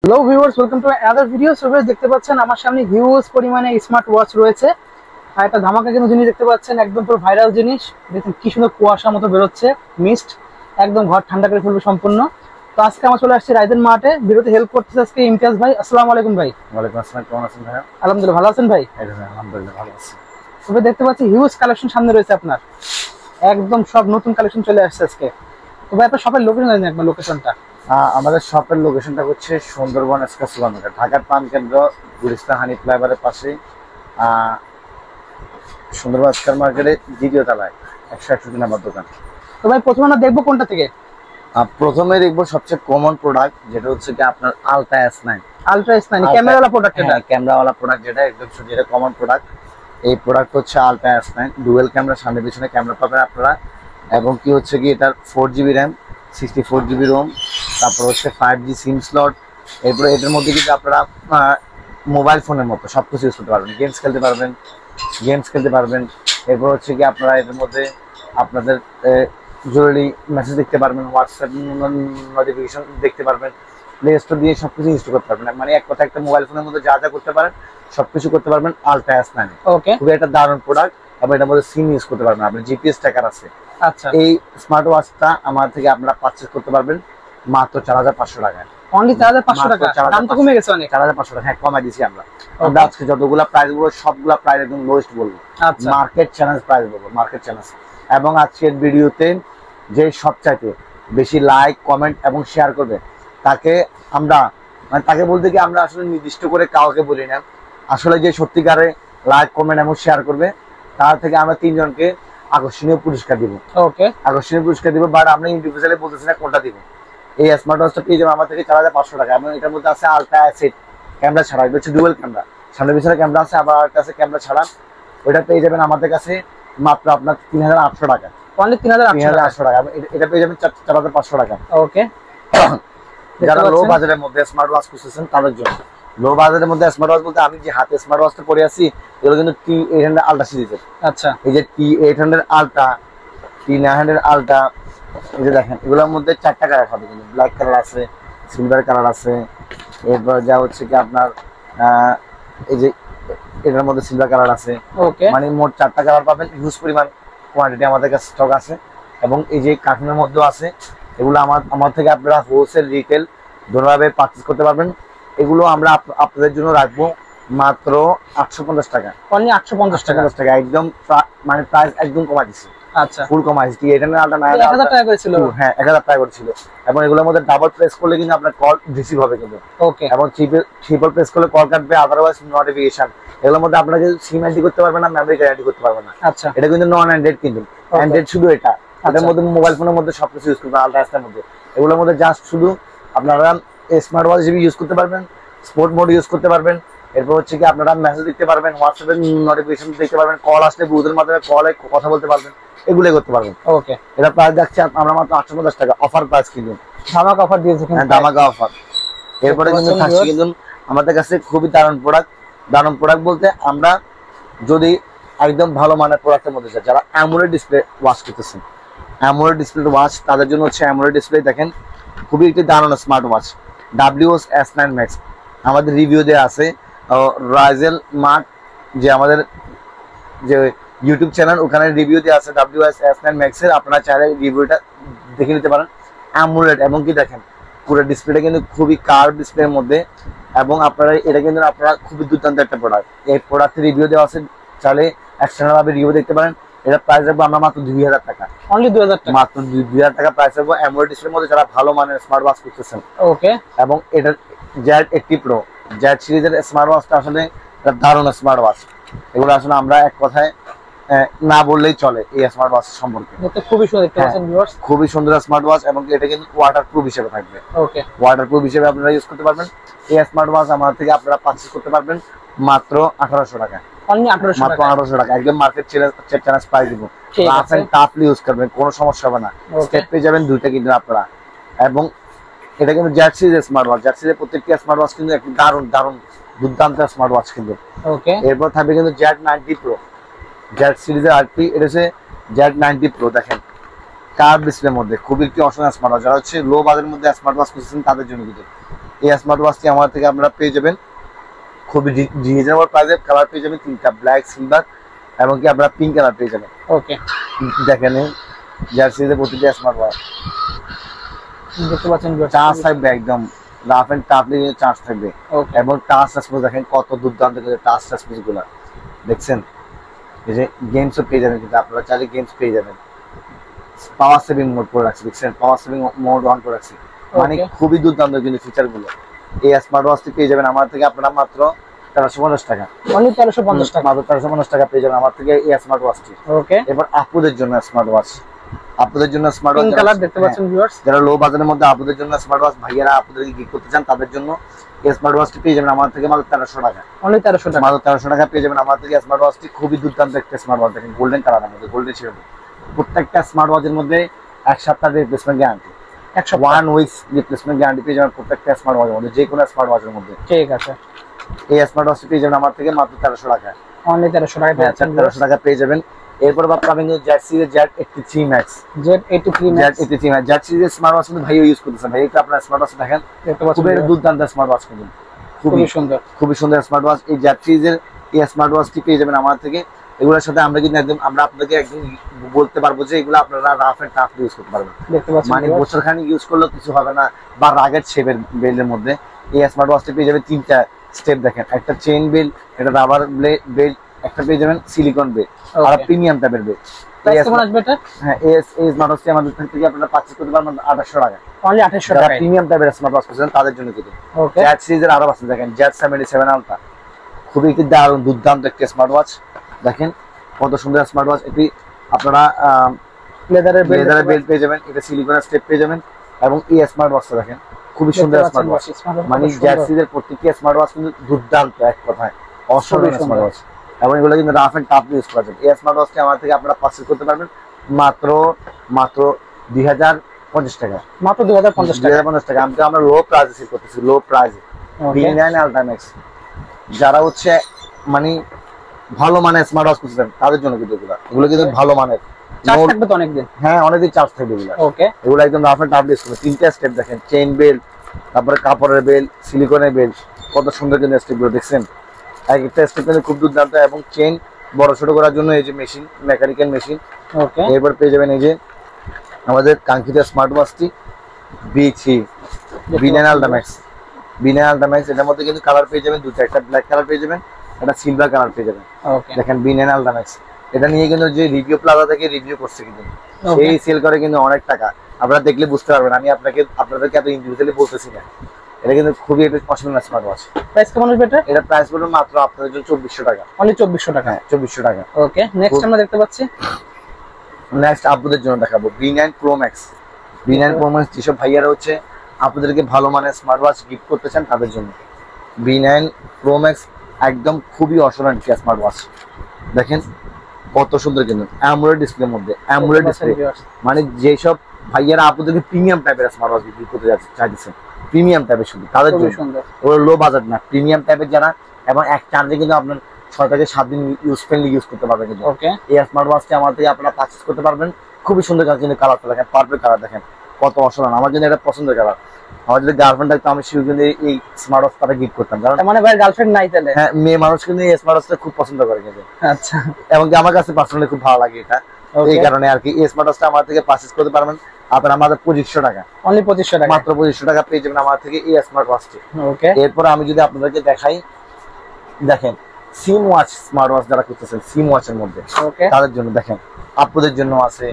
Hello viewers, welcome to another video. So দেখতে পাচ্ছেন আমার সামনে হিউজ পরিমাণে স্মার্ট ওয়াচ রয়েছে। আর একটা ধামাকা কিন্তু জিনিস দেখতে পাচ্ছেন, একদম পুরো ভাইরাল জিনিস। দেখুন কি সুন্দর কুয়াশার মতো বেরোচ্ছে, মিস্ট, একদম ঘর ঠান্ডা করে ফেলবে সম্পূর্ণ। তো আজকে আমরা চলে আসছি রাইজেন মার্টে, ভিডিওতে হেল্প করতেছে আজকে ইমতিয়াজ ভাই। আসসালামু আলাইকুম ভাই। ওয়ালাইকুম আসসালাম, কেমন আছেন ভাই? আলহামদুলিল্লাহ, ভালো আছেন ভাই? আলহামদুলিল্লাহ ভালো আছি। তবে দেখতে পাচ্ছি হিউজ কালেকশন সামনে রয়েছে আপনার, একদম সব নতুন কালেকশন চলে আসছে আজকে। তো ভাই আপনার শপের লোকেশন জানেন একবার লোকেশনটা? আমাদের শপের লোকেশনটা হচ্ছে সুন্দরবন এক্সপ্রেস কিলোমিটার, ঢাকার প্রাণ কেন্দ্র গুলিস্তান হানি ফ্লাইওভারের পাশে, সুন্দরবন স্কয়ার মার্কেটের দ্বিতীয় তলায় 161 নম্বর দোকান। তো ভাই প্রথমে আমরা দেখবো কোনটা থেকে? প্রথমে দেখবো সবচেয়ে কমন প্রোডাক্ট, যেটা হচ্ছে কি আপনার ultra S9। Ultra S9 ক্যামেরাওয়ালা product. এটা ক্যামেরাওয়ালা প্রোডাক্ট, যেটা একদম যেটা কমন প্রোডাক্ট। এই প্রোডাক্ট হচ্ছে আলট্রা S9, ডুয়েল ক্যামেরা, সামনে পিছনে ক্যামেরা পাবেন আপনারা। এবং কি হচ্ছে কি এটার 4GB র্যাম, 64GB রোম, তারপর হচ্ছে 5G সিম স্লট। এরপরে এটার মধ্যে কিন্তু আপনারা মোবাইল ফোনের মতো সব কিছু ইউজ করতে পারবেন, গেমস খেলতে পারবেন। এরপর হচ্ছে কি আপনারা এটার মধ্যে আপনাদের জরুরি মেসেজ দেখতে পারবেন, হোয়াটসঅ্যাপ নোটিফিকেশন দেখতে পারবেন, প্লে স্টোর দিয়ে সবকিছু ইউজ করতে পারবেন। মানে এক কথা, একটা মোবাইল ফোনের মধ্যে যা যা করতে পারেন সবকিছু করতে পারবেন আলট্রা S9। ওকে, খুবই একটা দারুণ প্রোডাক্ট। এবং এটার মধ্যে সিম ইউজ করতে পারবেন, আপনার জিপিএস ট্র্যাকার আছে। আচ্ছা, এই স্মার্ট ওয়াচটা আমার থেকে আপনারা পারচেজ করতে পারবেন মাত্র 4500 টাকায়। অনলি 4500 টাকা? দাম তো কমে গেছে অনেক। 4500 টাকা, হ্যাঁ কমাই দিয়েছি আমরা। আমরা আজকে যতগুলা প্রাইস বলবো সবগুলা প্রাইস একদম লোয়েস্ট বলবো, মার্কেট চ্যালেঞ্জ প্রাইস বলবো, মার্কেট চ্যালেঞ্জ। এবং আজকের ভিডিওতে যে সবচাইতে বেশি লাইক, কমেন্ট এবং শেয়ার করবে তাকে আমরা, মানে তাকে বলতে কি আমরা আসলে নির্দিষ্ট করে কাউকে বলি না, আসলে যে সত্যিকারে লাইক, কমেন্ট এবং শেয়ার করবে তার থেকে আমরা 3 জনকে আকর্ষণীয় পুরস্কার দিব। ওকে, আকর্ষণীয় পুরস্কার দিব, বাট আমরা ইন্ডিভিজুয়ালি বলতেছি না কোনটা দিব। এই স্মার্ট ওয়াচটা পেয়ে যাবেন আমার থেকে 4500 টাকা। এবং এটার মধ্যে আছে আলট্রা অ্যাসিড ক্যামেরা ছাড়া, এটা হচ্ছে ডুয়াল ক্যামেরা, সামনে পিছনে ক্যামেরা আছে, আবার একটা আছে ক্যামেরা ছাড়া। ওইটা পেয়ে যাবেন আমাদের কাছে মাত্র আপনার 3800 টাকা। অনলি 3800 টাকা। এটা পেয়ে যাবেন 4500 টাকা। ওকে, যারা লো বাজেটের মধ্যে স্মার্ট ওয়াচ খুঁজতেছেন তাদের জন্য। লো বাজেটের মধ্যে স্মার্ট ওয়াচ বলতে আমি যে হাতে স্মার্ট ওয়াচটা পরে আছি এগুলো কিন্তু T800 আলট্রা সিরিজের। আচ্ছা, এই যে T800 আলট্রা, T900 আলট্রা, এই যে দেখেন এগুলোর মধ্যে 4টা কালার হবে, কিন্তু ব্ল্যাক কালার আছে, সিলভার কালার আছে। এরপর যা হচ্ছে কি আপনার এই যে এটার মধ্যে সিলভার কালার আছে। ওকে, মানে মোট 4টা কালার পাবেন। হিউজ পরিমাণ কোয়ান্টিটি আমাদের কাছে স্টক আছে। এবং এই যে কার্টুনের মধ্যেও আছে, এগুলো আমার থেকে আপনারা হোলসেল, রিটেল দুটোভাবে পারচেজ করতে পারবেন। এগুলো আমরা আপনাদের জন্য রাখবো মাত্র 850 টাকা। অনলি 850 টাকা, একদম মানে প্রাইস একদম কমা দিচ্ছি। আচ্ছা, ফুল কমা দিচ্ছি। T800 আলট্রা 1000 টাকা করে ছিল। হ্যাঁ, 1000 টাকা করে ছিল। এবং এগুলোর মধ্যে ডাবল প্রেস করলে কিন্তু আপনার কল রিসিভ হবে কিন্তু। ওকে, এবং ট্রিপল প্রেস করলে কল কাটবে, আদারওয়াইজ নোটিফিকেশন। এগুলোর মধ্যে আপনারা যদি সিম অ্যাড করতে পারবেন না, মেমরি কার্ড অ্যাড করতে পারবেন না। আচ্ছা, এটা কিন্তু নন অ্যান্ড্রয়েড, কিন্তু অ্যান্ড্রয়েড শুধু এটা। এটার মধ্যে মোবাইল ফোনের মধ্যে সবকিছু ইউজ করবেন আলট্রা S9 মধ্যে। এগুলোর মধ্যে জাস্ট শুধু আপনারা স্মার্ট ওয়াচ হিসেবে ইউজ করতে পারবেন, স্পোর্ট মোড ইউজ করতে পারবেন। এরপর হচ্ছে কি আপনারা মেসেজ দেখতে পারবেন, হোয়াটসঅ্যাপে নোটিফিকেশন দেখতে পারবেন, কল আসলে ব্লুটুথের মাধ্যমে কলে কথা বলতে পারবেন, এগুলোই করতে পারবেন। ওকে, এটা প্রাইস যাচ্ছে আমরা মাত্র 850 টাকা। অফার প্রাইস কিন্তু ধামাকা অফার দিয়েছে, ধামাকা অফার। এরপরে কিন্তু থাকছে কিন্তু আমাদের কাছে খুবই দারুণ প্রোডাক্ট বলতে আমরা যদি একদম ভালো মানের প্রোডাক্টের মধ্যে চাই, যারা অ্যামোলেড ডিসপ্লে ওয়াচ করতেছেন, অ্যামোলেড ডিসপ্লে ওয়াচ তাদের জন্য হচ্ছে অ্যামোলেড ডিসপ্লে। দেখেন খুবই একটি দারুণ smart watch WS S9 Max, আমাদের রিভিউ দেওয়া আছে। রাইজেন মার্ট যে আমাদের যে ইউটিউব চ্যানেল, ওখানে রিভিউ দেওয়া আছে WS S9 Max এর, আপনারা চাইলে রিভিউটা দেখে নিতে পারেন। অ্যামোলেড, এবং কি দেখেন পুরো ডিসপ্লেটা কিন্তু খুবই কার্ভ ডিসপ্লের মধ্যে। এবং আপনারা এটা কিন্তু আপনারা খুবই দুর্দান্ত একটা প্রোডাক্ট। এই প্রোডাক্টের রিভিউ দেওয়া আছে, চাইলে এক্সটার্নাল ভাবে রিভিউ দেখতে পারেন। এটা প্রাইস রাখবো আমরা মাত্র 2000 টাকা। অনলি 2000 টাকা, মাত্র 2000 টাকা প্রাইস রাখবো অ্যামোলেড ডিসপ্লের মধ্যে, যারা ভালো মানের স্মার্ট ওয়াচ করতেছেন। ওকে, এবং এটা Z80 Pro, Z সিরিজের স্মার্ট ওয়াচটা আসলে দারুণ স্মার্ট ওয়াচ। এগুলো আসলে আমরা এক কথায় না বললেই চলে এই স্মার্ট ওয়াচ সম্পর্কে। দেখতে খুবই সুন্দর, দেখতে পাচ্ছেন ভিউয়ার্স, খুবই সুন্দর স্মার্ট ওয়াচ। এবং এটা কিন্তু ওয়াটারপ্রুফ হিসেবে থাকবে। ওকে, ওয়াটারপ্রুফ হিসেবে আপনারা ইউজ করতে পারবেন। এই স্মার্ট ওয়াচ আমাদের থেকে আপনারা পারচেজ করতে পারবেন মাত্র 1800 টাকা। অনলি 1800 মাত্র 1800 টাকা, একদম মার্কেট চ্যালেঞ্জ প্রাইস দিব। আপনি টাফলি ইউজ করবেন, কোনো সমস্যা হবে না। স্টেপ পেয়ে যাবেন দুইটা কিন্তু আপনারা। এবং এটা কিন্তু Z সিরিজের স্মার্ট ওয়াচ। Z সিরিজের প্রত্যেকটি স্মার্ট ওয়াচ কিন্তু একটি দারুণ দুর্দান্ত স্মার্ট ওয়াচ কিন্তু। ওকে, এরপর থাকবে কিন্তু Z90 Pro, Z সিরিজের আরেকটি, এটা হচ্ছে Z90 Pro। দেখেন কার্ভ ডিসপ্লের মধ্যে খুবই একটি অসাধারণ স্মার্ট ওয়াচ। যারা হচ্ছে লো বাজেটের মধ্যে স্মার্ট ওয়াচ খুঁজছেন তাদের জন্য কিন্তু এই স্মার্ট ওয়াচটি আমার থেকে আপনারা পেয়ে যাবেন খুবই রিজনেবল প্রাইসে। কালার পেয়ে যাবেন 3টা, ব্ল্যাক, সিলভার এবং কি আপনারা পিঙ্ক কালার পেয়ে যাবেন। ওকে, দেখেন জার্সিতে প্রতিটা স্মার্ট ওয়াচ দেখতে পাচ্ছেন চার্জ থাকবে, একদম রাফ এন্ড টাফলি চার্জ থাকবে। ওকে, এবং টাচ রেসপন্স দেখেন কত দুর্দান্ত টাচ রেসপন্স গুলা দেখছেন। এই যে গেমসও পেয়ে যাবেন, কিন্তু আপনারা চাইলে গেমস পেয়ে যাবেন। পাওয়ার সেভিং মোড করে রাখছি, দেখছেন পাওয়ার সেভিং মোড অন করে রাখছি, মানে খুবই দুর্দান্ত কিন্তু ফিচার গুলো। এই স্মার্ট ওয়াচটি পেয়ে যাবেন আমার থেকে আপনারা মাত্র 1350 টাকা, অনলি 1350 টাকা, মাত্র 1350 টাকা পেয়ে যাবেন আমার থেকে এই স্মার্ট ওয়াচটি। ওকে, এবার আপুদের জন্য স্মার্ট ওয়াচ, আপনাদের জন্য স্মার্ট ওয়াচ পিঙ্ক কালার দেখতে পাচ্ছেন ভিউয়ার্স, যারা লো বাজারের মধ্যে আপুদের জন্য স্মার্ট ওয়াচ, ভাইয়ারা আপুদেরকে গিফট করতে চান তাদের জন্য এই স্মার্ট ওয়াচটি পেয়ে যাবেন আমার থেকে মাত্র 1300 টাকা, অনলি 1300 টাকা, মাত্র 1300 টাকা পেয়ে যাবেন আমার থেকে স্মার্ট ওয়াচটি। খুবই দুর্দান্ত একটা স্মার্ট ওয়াচ, দেখেন গোল্ডেন কালারের মধ্যে, গোল্ডেন শেড। প্রত্যেকটা স্মার্ট ওয়াচের মধ্যে 1 সপ্তাহ replacement guarantee, 1 weeks replacement guarantee পেয়ে যাবেন প্রত্যেকটা স্মার্ট ওয়াচের মধ্যে, যে কোনো স্মার্ট ওয়াচের মধ্যে। ঠিক আছে, এই স্মার্ট ওয়াচটি পেয়ে যাবেন আমার থেকে মাত্র 1300 টাকা, অনলি 1300 টাকা, 1300 টাকা পেয়ে যাবেন। এরপর পাবেন Z series Z83 Max, Z83 Max, Z83 Max, Z সিরিজের স্মার্ট ওয়াচ কিন্তু ভাইও ইউজ করতেছেন। ভাই এটা আপনার স্মার্ট ওয়াচ দেখেন, দেখতে পাচ্ছেন খুবই দুর্দান্ত স্মার্ট ওয়াচ, কিন্তু খুবই সুন্দর, খুবই সুন্দর স্মার্ট ওয়াচ। এই জেড সিরিজের এই স্মার্ট ওয়াচটি পেয়ে যাবেন আমার থেকে। এগুলোর সাথে আমরা কিন্তু একদম আমরা আপনাদেরকে একদম বলতে পারবো যে এগুলো আপনারা রাফ এন্ড টাফ ইউজ করতে পারবেন, দেখতে পাচ্ছেন মানে বছরখানিক ইউজ করলেও কিছু হবে না, বা রাগের শেপের বেল্টের মধ্যে। এই স্মার্ট ওয়াচটি পেয়ে যাবেন 3টা স্টেপ, দেখেন একটা চেইন বেল্ট, একটা রাবার বেল্ট, একটা পেয়ে যাবেন সিলিকন বেল্ট, আর প্রিমিয়াম টাইপের বেল্ট। হ্যাঁ, এই স্মার্ট ওয়াচটি আমাদের থেকে আপনারা পারচেজ করতে পারবেন 2800 টাকা, অনলি 2800 টাকা। প্রিমিয়াম টাইপের স্মার্ট ওয়াচ করছেন তাদের জন্য কিন্তু। ওকে, জেড সিরিজের আরো আছে, দেখেন Z77 আলট্রা, খুবই একটি দারুণ দুর্দান্ত একটা স্মার্ট ওয়াচ, দেখেন কত সুন্দর স্মার্ট ওয়াচ। এটি আপনারা লেদারের বেল্ট পেয়ে যাবেন, এটা সিলিকনের স্টেপ পেয়ে যাবেন, এবং এই স্মার্ট ওয়াচটা দেখেন খুবই সুন্দর স্মার্ট ওয়াচ। মানে জেড সিরিজের প্রত্যেকটি স্মার্ট ওয়াচ কিন্তু দুর্দান্ত, এক কথায় অসাধারণ স্মার্ট ওয়াচ, এবং এগুলো কিন্তু রাফ এন্ড টাফ ইউজ করা যায়। এই স্মার্ট ওয়াচটি আমার থেকে আপনারা পারচেজ করতে পারবেন মাত্র 2050 টাকা, মাত্র 2050 টাকা, 2050 টাকা। আমরা লো প্রাইসে সেল করতেছি, লো প্রাইসে। B9 Ultra Max, যারা হচ্ছে মানে ভালো মানের স্মার্ট ওয়াচ খুঁজছেন তাদের জন্য কিন্তু এগুলো কিন্তু ভালো মানের, চার্জ থাকবে তো অনেকদিন। হ্যাঁ, অনেকদিন চার্জ থাকবে এগুলো। ওকে, এগুলো একদম রাফ এন্ড টাফ ইউজ করবে। 3টা স্টেপ দেখেন, চেইন বেল্ট, তারপরে কাপড়ের বেল্ট, সিলিকনের বেল্ট, কত সুন্দর কিন্তু স্টেপগুলো দেখছেন। এক একটা স্টেপ কিন্তু খুব দুর্দান্ত, এবং চেইন বড় ছোট করার জন্য এই যে মেশিন, মেকানিক্যাল মেশিন। ওকে, এরপর পেয়ে যাবেন এই যে আমাদের কাঙ্ক্ষিত smart ওয়াচটি B9 Ultra Max, B9 Ultra Max। এটার মধ্যে কিন্তু কালার পেয়ে যাবেন দুটো, একটা ব্ল্যাক কালার পেয়ে যাবেন, একটা সিলভার কালার পেয়ে যাবেন। ওকে, দেখেন B9 Ultra Max, এটা নিয়ে কিন্তু যে রিভিউ প্লাজা থেকে রিভিউ করছে, কিন্তু সেই সেল করে কিন্তু অনেক টাকা, আপনারা দেখলে বুঝতে পারবেন। আমি আপনাদেরকে এত ইন্ডিভিজুয়ালি বলতেছি না, এটা কিন্তু খুবই অসাধারণ স্মার্ট ওয়াচ। প্রাইস কেমন হবে এটা? এটা প্রাইস পড়বে মাত্র আপনাদের জন্য 2400 টাকা, অনলি 2400 টাকা। হ্যাঁ 2400 টাকা। ওকে, নেক্সট আমরা দেখতে পাচ্ছি, নেক্সট আপনাদের জন্য দেখাবো B9 Pro Max। B9 Pro Max যেসব ভাইয়ারা হচ্ছে আপনাদেরকে ভালো মানের স্মার্ট ওয়াচ গিফট করতে চান তাদের জন্য B9 Pro Max একদম খুবই অসাধারণ একটা স্মার্ট ওয়াচ। দেখেন কত সুন্দর, কিন্তু অ্যামোলেড ডিসপ্লের মধ্যে, অ্যামোলেড ডিসপ্লে, মানে যেসব ভাইয়ারা আপনাদেরকে প্রিমিয়াম টাইপের স্মার্ট ওয়াচ গিফট করতে চাইছেন, প্রিমিয়াম টাইপের শুধু তাদের জন্য, ওরা লো বাজেট না, প্রিমিয়াম টাইপের যারা, এবং এক চার্জে কিন্তু আপনার 6 থেকে 7 দিন ইউজ করতে পারবেন। কিন্তু এই স্মার্ট ওয়াচটি আমার থেকে আপনারা পারচেজ করতে পারবেন। খুবই সুন্দর কিন্তু কালারটা দেখেন, পারফেক্ট কালার, দেখেন কত অসাধারণ। আমার জন্য এটা পছন্দের কালার। আমার যদি গার্লফ্রেন্ড থাকতো আমি সেও কিন্তু এই স্মার্ট ওয়াচ তারা গিফট করতাম, কারণ মানে ভাই গার্লফ্রেন্ড নাই তাহলে? হ্যাঁ, মেয়ে মানুষ কিন্তু এই স্মার্ট ওয়াচটা খুব পছন্দ করে কিন্তু। আচ্ছা, এবং আমার কাছে পার্সোনালি খুব ভালো লাগে এটা, এই কারণে আর কি। এই স্মার্ট ওয়াচটা আমার থেকে পারচেজ করতে পারবেন আপনারা আমাদের 2500 টাকা, অনলি 2500 টাকা, মাত্র 2500 টাকা পেয়ে যাবেন আমার থেকে এই স্মার্ট ওয়াচটি। ওকে, এরপর আমি যদি আপনাদেরকে দেখাই, দেখেন সিম ওয়াচ, স্মার্ট ওয়াচ যারা করতেছেন সিম ওয়াচের মধ্যে, তাদের জন্য দেখেন, আপুদের জন্য আছে,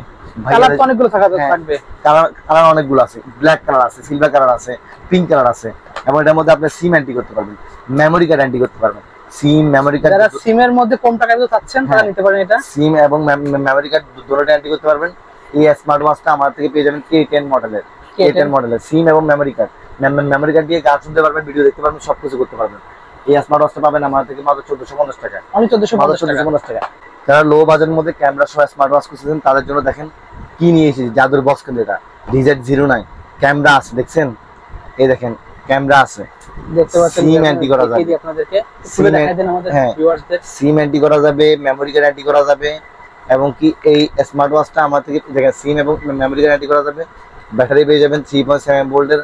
কালার তো অনেকগুলো থাকবে, কালার অনেকগুলো আছে, ব্ল্যাক কালার আছে, সিলভার কালার আছে, পিঙ্ক কালার আছে, এবং এটার মধ্যে আপনি সিম এন্ট্রি করতে পারবেন, মেমোরি কার্ড এন্ট্রি করতে পারবেন। সিম মেমোরি কার্ড, যারা সিমের মধ্যে কম টাকায় চাচ্ছেন তারা নিতে পারেন এটা। সিম এবং মেমোরি কার্ড দুটোটা এন্ট্রি করতে পারবেন। এই স্মার্ট ওয়াচটা আমার থেকে পেয়ে যাবেন K10 মডেলের, K10 মডেলের সিম এবং মেমোরি কার্ড। মেমোরি কার্ড দিয়ে গান শুনতে পারবেন, ভিডিও দেখতে পারবেন, সবকিছু করতে পারবেন। এই স্মার্ট ওয়াচটা পাবেন আমার থেকে মাত্র 1450 টাকা, অনলি 1450 টাকা। যারা লো বাজেটের মধ্যে ক্যামেরা সহ স্মার্ট ওয়াচ খুঁজছেন তাদের জন্য দেখেন কি নিয়ে এসেছি, জাদুর বক্স। কিন্তু এটা DZ09 ক্যামেরা আছে, দেখছেন, এই দেখেন ক্যামেরা আছে, দেখতে পাচ্ছেন, সিম এন্ট্রি করা যাবে, আপনাদেরকে খুলে দেখাই দেন আমাদের ভিউয়ারদের। সিম এন্ট্রি করা যাবে, মেমোরি কার্ড এন্ট্রি করা যাবে, এবং কি এই স্মার্ট ওয়াচটা আমার থেকে দেখেন সিম এবং মেমোরি কার্ড এন্ট্রি করা যাবে। ব্যাটারি পেয়ে যাবেন 3.7 ভোল্টের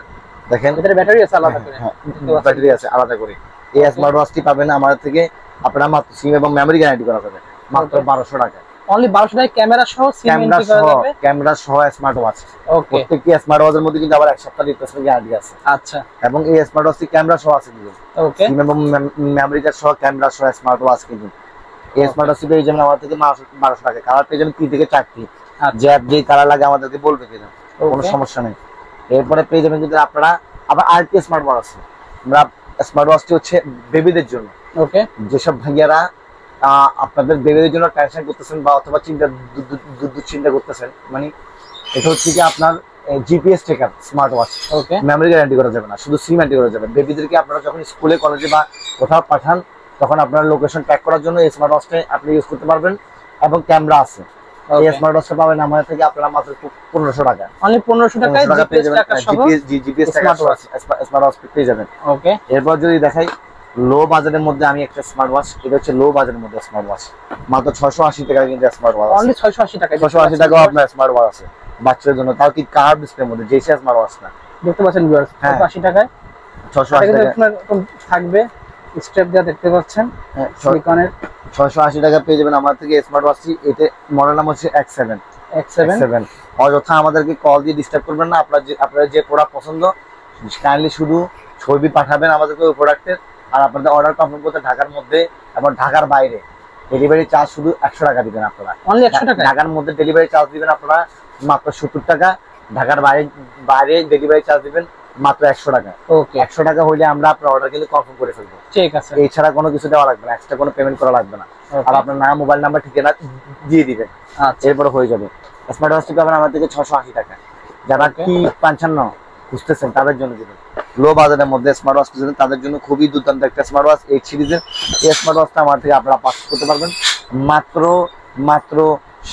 দেখেন এটার ব্যাটারি আছে আলাদা করে, ব্যাটারি আছে আলাদা করে। এই স্মার্ট ওয়াচটি পাবেন আমাদের থেকে আপনারা মাত্র সিম এবং মেমরি গ্যারান্টি করা যাবে মাত্র 1200 টাকা। অনলি 1200 টাকা ক্যামেরা সহ সিম এন্ট্রি করা যাবে, ক্যামেরা সহ স্মার্ট ওয়াচ। ওকে, প্রত্যেকটি স্মার্ট ওয়াচের মধ্যে কিন্তু আবার 1 সপ্তাহ রিপ্লেসমেন্ট গ্যারান্টি আছে। আচ্ছা, এবং এই স্মার্ট ওয়াচটি ক্যামেরা সহ আছে কিন্তু, ওকে, সিম এবং মেমরি কার্ড সহ ক্যামেরা সহ স্মার্ট ওয়াচ কিন্তু। এই স্মার্ট ওয়াচটি পেয়ে যাবেন আমাদের থেকে 1200 টাকা। কালার পেয়ে যাবেন 3 থেকে 4টি, যে কালার লাগে আমাদেরকে বলবে কিনা, কোনো সমস্যা নেই। এরপরে পেয়ে যাবেন কিন্তু আপনারা আবার আরেকটি স্মার্ট ওয়াচ আছে। আমরা স্মার্ট ওয়াচটি হচ্ছে বেবিদের জন্য। ওকে, যেসব ভাইয়ারা আপনাদের বেবিদের জন্য টেনশন করতেছেন বা অথবা দুশ্চিন্তা করতেছেন, মানে এটা হচ্ছে কি আপনার জিপিএস ট্র্যাকার স্মার্ট ওয়াচ। ওকে, মেমরি গ্যারান্টি করা যাবে না, শুধু সিম গ্যারান্টি করা যাবে। বেবিদেরকে আপনারা যখন স্কুলে কলেজে বা কোথাও পাঠান তখন আপনার লোকেশন ট্র্যাক করার জন্য এই স্মার্ট ওয়াচটা আপনি ইউজ করতে পারবেন। এবং ক্যামেরা আছে। এই স্মার্ট ওয়াচটা পাবেন আমাদের থেকে আপনারা মাত্র 1500 টাকা। অনলি 1500 টাকায় জিপিএস ট্র্যাকার সহ জিপিএস স্মার্ট ওয়াচ পেয়ে যাবেন। ওকে, এরপর যদি দেখাই লো বাজেটের মধ্যে আমি একটা স্মার্ট ওয়াচ, এটা হচ্ছে লো বাজেটের মধ্যে স্মার্ট ওয়াচ, মাত্র 680 টাকা কিন্তু স্মার্ট ওয়াচ। অনলি 680 টাকা, 680 টাকা আপনার স্মার্ট ওয়াচ আছে বাচ্চাদের জন্য, তাও কি কার্ভ ডিসপ্লের মধ্যে, যেই স্মার্ট ওয়াচ না। দেখতে পাচ্ছেন ভিউয়ার্স, 680 টাকায় 680 টাকা থাকবে, স্টেপ দেওয়া দেখতে পাচ্ছেন সিলিকনের। 680 টাকা পেয়ে যাবেন আমাদের থেকে স্মার্ট ওয়াচটি। এতে মডেল নাম হচ্ছে X7। অযথা আমাদেরকে কল দিয়ে ডিস্টার্ব করবেন না। আপনার যে প্রোডাক্ট পছন্দ কাইন্ডলি শুধু ছবি পাঠাবেন আমাদেরকে ওই প্রোডাক্টের, আর আপনাদের অর্ডার কনফার্ম করতে ঢাকার মধ্যে এবং ঢাকার বাইরে ডেলিভারি চার্জ শুধু 100 টাকা দিবেন আপনারা। অনলি 100 টাকা। ঢাকার মধ্যে ডেলিভারি চার্জ দিবেন আপনারা মাত্র 70 টাকা, ঢাকার বাইরে ডেলিভারি চার্জ দিবেন মাত্র 100 টাকা। ওকে, 100 টাকা হইলে আমরা আপনার অর্ডার কিন্তু কনফার্ম করে ফেলবো। ঠিক আছে, এছাড়া কোনো কিছু দেওয়া লাগবে না, এক্সট্রা কোনো পেমেন্ট করা লাগবে না। আর আপনার নাম, মোবাইল নাম্বার, ঠিকানা দিয়ে দিবেন, এরপরে হয়ে যাবে। স্মার্ট ওয়াচটি পাবেন আমাদের থেকে 680 টাকা। যারা কি 55 খুঁজতেছেন তাদের জন্য দিবেন, লো বাজারের মধ্যে স্মার্ট ওয়াচ খুঁজতেছেন তাদের জন্য খুবই দুর্দান্ত একটা স্মার্ট ওয়াচ। এই সিরিজের এই স্মার্ট ওয়াচটা আমার থেকে আপনারা পারচেজ করতে পারবেন মাত্র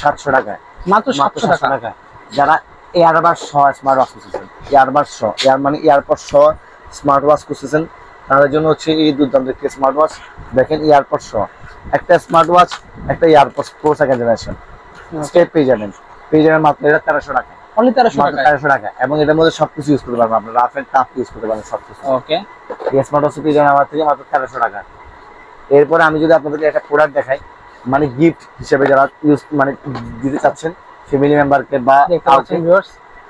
700 টাকায়, মাত্র 700 টাকা। যারা এয়ারবাস সহ স্মার্ট ওয়াচ খুঁজতেছেন, এয়ারবাস সহ, মানে এয়ারপড সহ স্মার্ট ওয়াচ খুঁজতেছেন তাদের জন্য হচ্ছে এই দুর্দান্ত একটি স্মার্ট ওয়াচ। দেখেন এয়ারপড সহ একটা স্মার্ট ওয়াচ, একটা AirPod pro 2nd generation step পেয়ে যাবেন মাত্র এটা 1300 টাকা। অনলি 1300 টাকা। এবং এটার মধ্যে সবকিছু ইউজ করতে পারবেন, আপনার রাফ এন্ড টাফ ইউজ করতে পারবেন সবকিছু। ওকে, এই স্মার্ট ওয়াচ পেয়ে যাবেন আমার থেকে মাত্র 1300 টাকা। এরপরে আমি যদি আপনাদেরকে একটা প্রোডাক্ট দেখাই, মানে গিফট হিসেবে যারা ইউজ মানে দিতে চাচ্ছেন ফ্যামিলি মেম্বারকে বা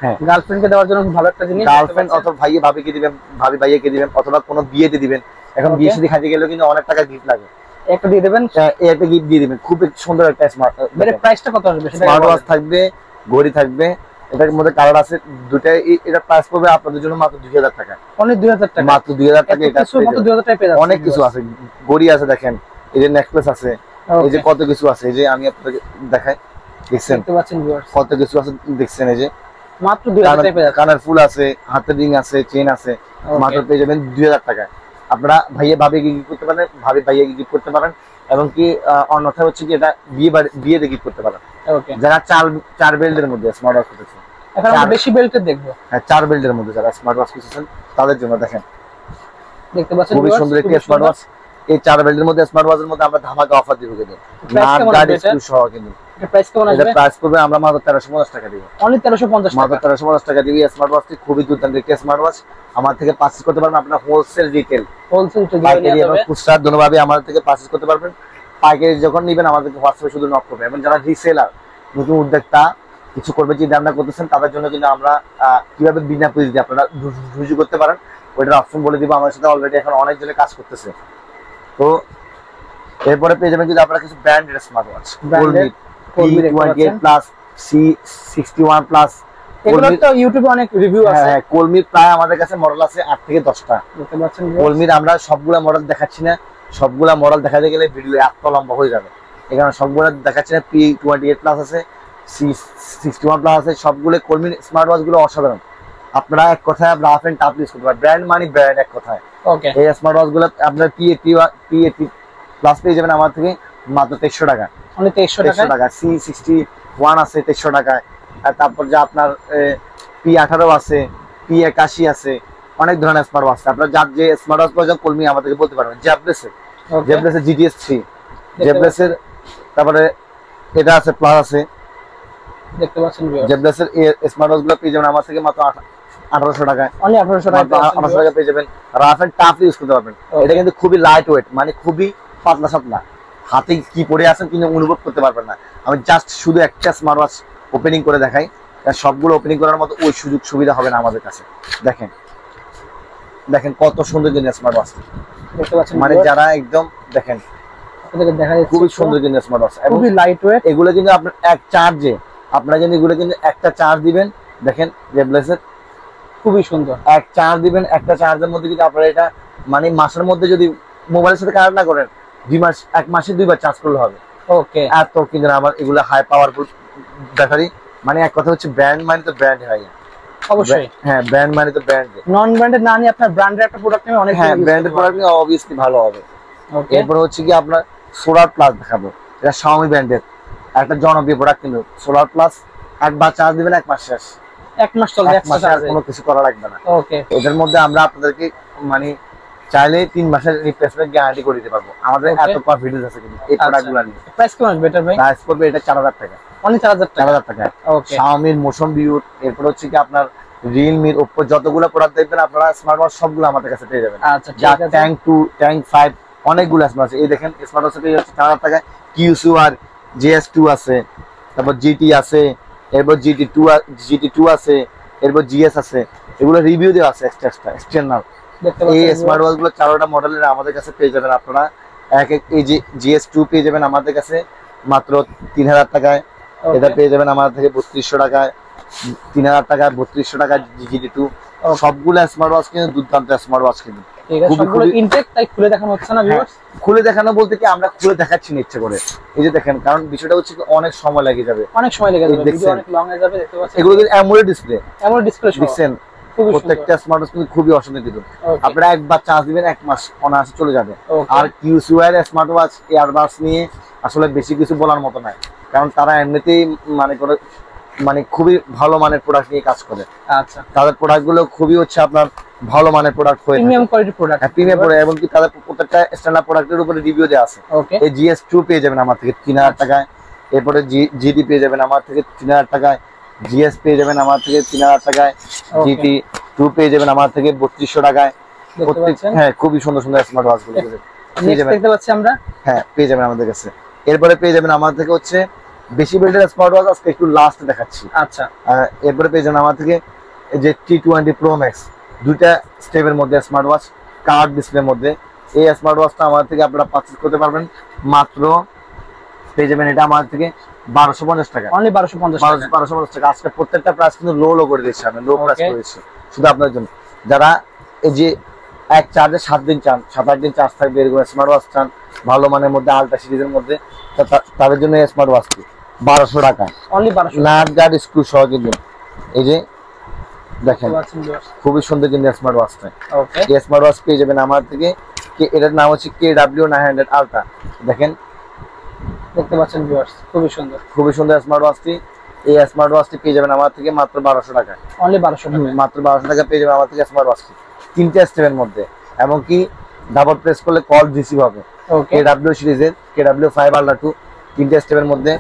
হ্যাঁ গার্লফ্রেন্ডকে দেওয়ার জন্য ভালো একটা জিনিস, গার্লফ্রেন্ড অথবা ভাইয়ে ভাবিকে দিবেন, ভাবি ভাইয়াকে দিবেন, অথবা কোনো বিয়েতে দিবেন। এখন বিয়ে শাদী খাইতে গেলেও কিন্তু অনেক টাকা গিফট লাগে, একটা দিয়ে দেবেন, একটা গিফট দিয়ে দিবেন। খুব সুন্দর একটা স্মার্ট, এর প্রাইসটা কত আসবে? স্মার্ট ওয়াচ থাকবে, ঘড়ি থাকবে, এটার মধ্যে কালার আছে দুটাই। এটা প্রাইস পড়বে আপনাদের জন্য মাত্র 2000 টাকা। অনলি 2000 টাকা, মাত্র 2000 টাকা। এটা মাত্র 2000 টাকা পেয়ে যাচ্ছেন। অনেক কিছু আছে, ঘড়ি আছে, দেখেন এই যে নেকলেস আছে, এই যে কত কিছু আছে, এই যে আমি আপনাদের দেখাই, দেখছেন দেখতে পাচ্ছেন ভিউয়ার্স কত কিছু আছে, দেখছেন এই যে মাত্র 2000 টাকা পেয়ে যাচ্ছেন। কানের ফুল আছে, হাতের রিং আছে, চেন আছে, মাত্র পেয়ে যাবেন 2000 টাকায়। আপনারা ভাইয়া ভাবিকে গিফট করতে পারেন, ভাবি ভাইয়াকে গিফট করতে পারেন, এবং কি অন্যথা হচ্ছে কি এটা বিয়েতে গিফট করতে পারেন। ওকে, যারা 4 বেল্টের মধ্যে স্মার্ট ওয়াচ করতেছে, এখন আমরা বেশি বেল্টের দেখবো। হ্যাঁ 4 বেল্টের মধ্যে যারা স্মার্ট ওয়াচ করতেছেন তাদের জন্য দেখেন দেখতে পাচ্ছেন খুবই সুন্দর একটি স্মার্ট ওয়াচ। এই 4 বেল্টের মধ্যে স্মার্ট ওয়াচের মধ্যে আমরা ধামাকা অফার দিব কিন্তু, না ডিসকাউন্ট সহ কিন্তু। এটা প্রাইস কেমন আসবে? এটা প্রাইস পড়বে আমরা মাত্র 1350 টাকা দিব। অনলি 1350 টাকা, মাত্র 1350 টাকা দিবি। স্মার্ট ওয়াচটি খুবই দুর্দান্ত একটি স্মার্ট ওয়াচ। আমার থেকে পারচেজ করতে পারবেন আপনারা হোলসেল, রিটেল, পাইকারি এবং খুচরা দুটোভাবে আমাদের থেকে পারচেজ করতে পারবেন। পাইকারি যখন নেবেন আমাদেরকে হোয়াটসঅ্যাপে শুধু নক করবেন। এবং যারা রিসেলার, নতুন উদ্যোক্তা কিছু করবে চিন্তা ভাবনা করতেছেন তাদের জন্য কিন্তু আমরা কিভাবে বিনা পুঁজিতে আপনারা রুজু করতে পারেন ওইটার অপশন বলে দিব। আমার সাথে অলরেডি এখন অনেকজনে কাজ করতেছে। তো এরপরে পেয়ে যাবেন যদি আপনারা কিছু branded smart watch, P28 plus, C61 plus, এগুলো তো ইউটিউবে অনেক রিভিউ আছে। হ্যাঁ কলমির প্রায় আমাদের কাছে মডেল আছে 8 থেকে 10টা। দেখতে পাচ্ছেন কলমির আমরা সবগুলা মডেল দেখাচ্ছি না, সবগুলা মডেল দেখাতে গেলে ভিডিও এত লম্বা হয়ে যাবে। এখানে সবগুলা দেখাচ্ছি না। P28 প্লাস আছে, C61 প্লাস আছে, সবগুলো কলমির স্মার্ট ওয়াচ গুলো অসাধারণ। আপনারা এক কথায় রাফ এন্ড টাফ ইউজ করতে পারেন, ব্র্যান্ড মানে ব্র্যান্ড এক কথায়। ওকে, এই স্মার্ট ওয়াচ গুলো আপনার P80 প্লাস পেয়ে যাবেন আমার থেকে মাত্র 2300 টাকা। অনলি 2300 টাকা। C61 আছে 2300 টাকায়। আর তারপর যে আপনার P18 আছে, P81 আছে, অনেক ধরনের স্মার্ট ওয়াচ। আপনারা যার যে স্মার্ট ওয়াচ প্রয়োজন কলমি আমাদেরকে বলতে পারবেন। জ্যাবলেসের GTS 3, জ্যাবলেসের তারপরে এটা আছে প্লাস আছে, দেখতে পাচ্ছেন জ্যাবলেসের স্মার্ট ওয়াচ গুলো পেয়ে যাবেন আমার থেকে মাত্র 1800 টাকায়, অনলি 1800 টাকা, 1800 টাকা পেয়ে যাবেন। রাফ এন্ড টাফ ইউজ করতে পারবেন। এটা কিন্তু খুবই লাইট ওয়েট, মানে খুবই পাতলা সাতলা, হাতে কি পরে আছেন কিন্তু অনুভব করতে পারবেন না। আমি জাস্ট শুধু একটা স্মার্ট ওয়াচ ওপেনিং করে দেখাই, সবগুলো ওপেনিং করার মতো ওই সুযোগ সুবিধা হবে না আমাদের কাছে। দেখেন দেখেন কত সুন্দর কিন্তু স্মার্ট ওয়াচ, দেখতে পাচ্ছেন মানে যারা একদম দেখেন আপনাদের দেখা যাচ্ছে খুবই সুন্দর কিন্তু স্মার্ট ওয়াচ, এবং খুবই লাইট ওয়েট। এগুলো কিন্তু আপনার এক চার্জে, আপনারা কিন্তু এগুলো কিন্তু একটা চার্জ দিবেন, দেখেন জেবলেসের খুবই সুন্দর, এক চার্জ দিবেন, একটা চার্জের মধ্যে কিন্তু আপনারা এটা মানে মাসের মধ্যে যদি মোবাইলের সাথে কানেক্ট না করেন 2 মাস 1 মাসে 2 বার চার্জ করলে হবে। ওকে, এত কিন্তু আমার এগুলো হাই পাওয়ারফুল ব্যাটারি, মানে এক কথা হচ্ছে ব্র্যান্ড মানে তো ব্র্যান্ড হয়। অবশ্যই হ্যাঁ, ব্র্যান্ড মানে তো ব্র্যান্ড, নন ব্র্যান্ডেড না নিয়ে আপনার ব্র্যান্ডের একটা প্রোডাক্ট নিয়ে অনেক, হ্যাঁ ব্র্যান্ডের প্রোডাক্ট নিয়ে অবভিয়াসলি ভালো হবে। ওকে, এরপর হচ্ছে কি আপনার সোলার প্লাস দেখাবো, এটা Xiaomi ব্র্যান্ডের একটা জনপ্রিয় প্রোডাক্ট, কিন্তু সোলার প্লাস একবার চার্জ দিবেন 1 মাস শেষ, 1 মাস চলবে, 1 মাসে আর কোনো কিছু করা লাগবে না। ওকে, এটার মধ্যে আমরা আপনাদেরকে মানে চাইলে 3 মাসের রিপ্লেসমেন্ট গ্যারান্টি করে দিতে পারবো, আমাদের এত কনফিডেন্স আছে কিন্তু এই প্রোডাক্টগুলো নিয়ে। প্রাইস কেমন আসবে এটা ভাই? প্রাইস পড়বে এটা 4000 টাকা, অনলি 4000 টাকা, 4000 টাকা। ওকে, Xiaomi মোশন ভিউ, এরপর হচ্ছে কি আপনার Realme, Oppo যতগুলো প্রোডাক্ট দেখবেন আপনারা স্মার্ট ওয়াচ সবগুলো আমাদের কাছে পেয়ে যাবেন। আচ্ছা ঠিক যা আছে, ট্যাঙ্ক 2 ট্যাঙ্ক 5 অনেকগুলো স্মার্ট আছে, এই দেখেন স্মার্ট ওয়াচ পেয়ে যাচ্ছে 4000 টাকায়। QSU আর JS2 আছে, তারপর GT আছে, এরপর GT2 আছে, এরপর GS আছে, এগুলো রিভিউ দেওয়া আছে এক্সটার্নাল। দেখতে এই পাচ্ছেন স্মার্ট ওয়াচ গুলো 4টা মডেলের আমাদের কাছে পেয়ে যাবেন আপনারা। এই যে GS2 পেয়ে যাবেন আমাদের কাছে মাত্র 3000 টাকায়, এটা পেয়ে যাবেন আমাদের থেকে 3200 টাকায়, 3000 টাকায় 3200 টাকায় GT2। সবগুলো স্মার্ট ওয়াচ কিন্তু দুর্দান্ত স্মার্ট ওয়াচ কিন্তু, ঠিক আছে, সবগুলো ইনটেক, তাই খুলে দেখানো হচ্ছে না ভিউয়ার্স। খুলে দেখানো বলতে কি আমরা খুলে দেখাচ্ছি না ইচ্ছে করে, এই যে দেখেন, কারণ বিষয়টা হচ্ছে কি অনেক সময় লেগে যাবে, অনেক সময় লেগে যাবে, ভিডিও দেখছেন? অনেক লং হয়ে যাবে। দেখতে পাচ্ছেন এগুলো কিন্তু অ্যামোলেড ডিসপ্লে, এমন ডিসপ্লে সহ, দেখছেন খুবই প্রত্যেকটা স্মার্ট ওয়াচ কিন্তু খুবই অসাধারণ কিন্তু। সুন্দর। আপনারা একবার চার্জ দিবেন 1 মাস অনায়াসে চলে যাবে। Okay. আর QSU এর স্মার্ট ওয়াচ এয়ারবাস নিয়ে আসলে বেশি কিছু বলার মতো নয়, কারণ তারা এমনিতেই মানে খুবই ভালো মানের প্রোডাক্ট নিয়ে কাজ করে। আচ্ছা, তাদের প্রোডাক্ট গুলো খুবই হচ্ছে আপনার ভালো মানের প্রোডাক্ট হয়ে premium quality product, premium product, এবং কি তাদের প্রত্যেকটা স্ট্যান্ডার্ড প্রোডাক্টের উপরে রিভিউ দেওয়া আছে। ওকে, এই GS2 পেয়ে যাবেন আমার থেকে 3000 টাকায়, এরপরে GT পেয়ে যাবেন আমার থেকে 3000 টাকায়, GS পেয়ে যাবেন আমার থেকে 3000 টাকায়, GT2 পেয়ে যাবেন আমার থেকে 3200 টাকায়। দেখতে পাচ্ছেন, হ্যাঁ, খুবই সুন্দর সুন্দর স্মার্ট ওয়াচ গুলো পেয়ে নেক্সট যাবেন। দেখতে পাচ্ছি আমরা, হ্যাঁ, পেয়ে যাবেন আমাদের কাছে। এরপরে পেয়ে যাবেন আমার থেকে হচ্ছে বেশি বিল্ডের স্মার্ট ওয়াচ, আজকে একটু লাস্ট দেখাচ্ছি। আচ্ছা, এরপরে পেয়ে যাবেন আমার থেকে এই যে T20 Pro Max, দুইটা স্টেপের মধ্যে স্মার্ট ওয়াচ, কার্ড ডিসপ্লের মধ্যে। এই স্মার্ট ওয়াচটা আমার থেকে আপনারা পারচেজ করতে পারবেন মাত্র, পেয়ে যাবেন এটা আমার থেকে 1250 টাকা, অনলি 1250 টাকা। 1250 টাকা। আজকে প্রত্যেকটা প্রাইস কিন্তু লো করে দিচ্ছি, আমি লো প্রাইস Okay. করেছি শুধু আপনার জন্য। যারা এই যে এক চার্জে 7 দিন চান, 7-8 দিন চার্জ থাকবে এরকম স্মার্ট ওয়াচ চান ভালো মানের মধ্যে, আলট্রা সিরিজের মধ্যে, তাদের জন্য এই স্মার্ট ওয়াচটি 1200 টাকা, অনলি 1200 নাট গার্ড স্ক্রু সহ কিন্তু। এই যে দেখেন পাচ্ছেন ভিউয়ার্স। খুবই সুন্দর কিন্তু স্মার্ট ওয়াচটা। ওকে, এই স্মার্ট ওয়াচ পেয়ে যাবেন আমার থেকে, এটার নাম হচ্ছে KW900 আলট্রা। দেখেন দেখতে পাচ্ছেন ভিউয়ার্স, খুবই সুন্দর, খুবই সুন্দর স্মার্ট ওয়াচটি। এই স্মার্ট ওয়াচটি পেয়ে যাবেন আমার থেকে মাত্র 1200 টাকা, অনলি 1200 টাকা। মাত্র 1200 টাকা পেয়ে যাবেন আমার থেকে স্মার্ট ওয়াচটি, 3টে স্টেপের মধ্যে, এবং কি ডাবল প্রেস করলে কল রিসিভ হবে। ওকে, KW সিরিজের KW5 আলট্রা 2, 3টে স্টেপের মধ্যে,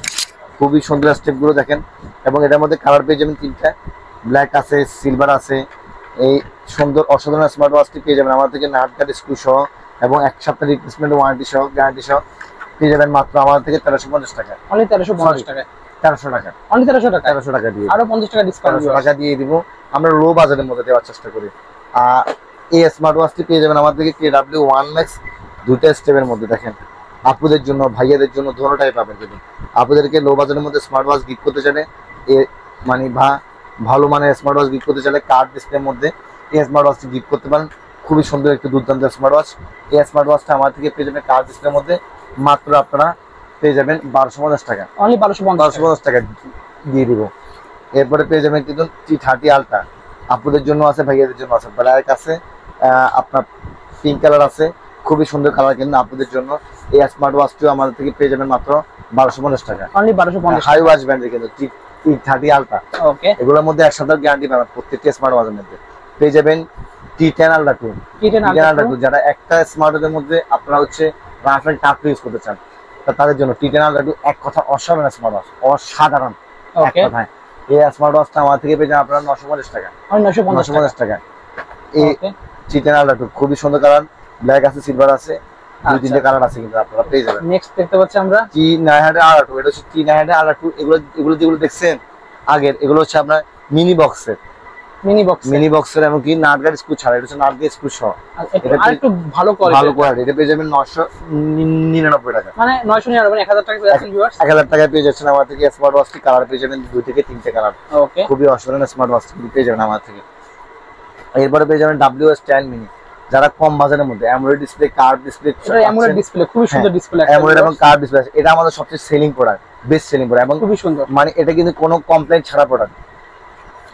খুবই সুন্দর স্টেপগুলো দেখেন। এবং এটার মধ্যে কালার পেয়ে যাবেন 3টা, ব্ল্যাক আছে, সিলভার আছে। এই সুন্দর অসাধারণ স্মার্ট ওয়াচটি পেয়ে যাবেন আমার থেকে নাট গার্ড স্ক্রু সহ, এবং 1 সপ্তাহ রিপ্লেসমেন্ট ওয়ারেন্টি সহ, গ্যারান্টি সহ পেয়ে যাবেন মাত্র আমার থেকে 1350 টাকা, অনলি 1350 টাকা, 1300 টাকা, অনলি 1300 টাকা, 1300 টাকা দিয়ে আরো 50 টাকা ডিসকাউন্ট 1300 টাকা দিয়ে দিব। আমরা লো বাজারের মধ্যে দেওয়ার চেষ্টা করি। আর এই স্মার্ট ওয়াচটি পেয়ে যাবেন আমার থেকে KW1 Max, 2টা স্টেপের মধ্যে। দেখেন আপুদের জন্য, ভাইয়াদের জন্য দোনোটাই পাবেন। যদি আপুদেরকে লো বাজারের মধ্যে স্মার্ট ওয়াচ গিফট করতে চাইলে, মানে ভালো মানের স্মার্ট ওয়াচ গিফট করতে চাইলে কার্ড ডিসপ্লের মধ্যে এই স্মার্ট ওয়াচটি গিফট করতে পারেন। খুবই সুন্দর একটি দুর্দান্ত স্মার্ট ওয়াচ। এই স্মার্ট ওয়াচটা আমার থেকে পেয়ে যাবেন কার্ড ডিসপ্লের মধ্যে মাত্র আপনারা পেয়ে যাবেন 1250 টাকা, অনলি 1250 টাকা দিয়ে দিব। এরপরে পেয়ে যাবেন কিন্তু T30 আলট্রা, আপুদের জন্য আছে, ভাইয়াদের জন্য আছে। ব্ল্যাক আছে, আপনার পিঙ্ক কালার আছে, খুবই সুন্দর কালার কিন্তু আপুদের জন্য। এই স্মার্ট ওয়াচটিও আমাদের থেকে পেয়ে যাবেন মাত্র 1250 টাকা, অনলি 1250 হাই ওয়াচ ব্র্যান্ডের কিন্তু T30 আলট্রা। ওকে, এগুলোর মধ্যে 1 সপ্তাহ গ্যারান্টি পাবেন প্রত্যেকটা স্মার্ট ওয়াচের মধ্যে। পেয়ে যাবেন T10 আলট্রা 2, T10 আলট্রা 2 যারা একটা স্মার্ট ওয়াচের মধ্যে আপনারা হচ্ছে রাফ এন্ড টাফ ইউজ করতে চান, তাদের জন্য T10 আলট্রা 2 এক কথা অসাধারণ স্মার্ট ওয়াচ, অসাধারণ এক ওকে, কথায়। এই স্মার্ট ওয়াচটা আমার থেকে পেয়ে যাবেন আপনারা 950 টাকা। 950 টাকা। এই চিকেন আলট্রা খুবই সুন্দর কালার, ব্ল্যাক আছে, সিলভার আছে, দুই তিনটে কালার আছে, কিন্তু আপনারা পেয়ে যাবেন। নেক্সট দেখতে পাচ্ছি আমরা T900 আলট্রা, এটা হচ্ছে T900 আলট্রা। এগুলো যেগুলো দেখছেন আগের, এগুলো হচ্ছে আপনার মিনি বক্সের, মিনি বক্সের এমনকি নাট গার্ড স্ক্রু ছাড়া, এটা হচ্ছে নাট গার্ড স্ক্রু সহ। এটা একটু ভালো কোয়ালিটি, এটা পেয়ে যাবেন 999 টাকা, মানে 999 মানে 1000 টাকা পেয়ে যাচ্ছেন ভিউয়ার্স। 1000 টাকায় পেয়ে যাচ্ছেন আমার থেকে স্মার্ট ওয়াচটি। কালার পেয়ে যাবেন 2 থেকে 3টে কালার। ওকে, খুবই অসাধারণ স্মার্ট ওয়াচটি পেয়ে যাবেন আমার থেকে। এরপরে পেয়ে যাবেন WS10 মিনি, যারা কম বাজারের মধ্যে অ্যামোলেড ডিসপ্লে, কার্ভ ডিসপ্লে, এটা অ্যামোলেড ডিসপ্লে, খুবই সুন্দর ডিসপ্লে, অ্যামোলেড এবং কার্ভ ডিসপ্লে, এটা আমাদের সবচেয়ে selling product, best selling product এবং খুবই সুন্দর। মানে এটা কিন্তু কোনো কমপ্লেইন্ট ছাড়া প্রোডাক্ট।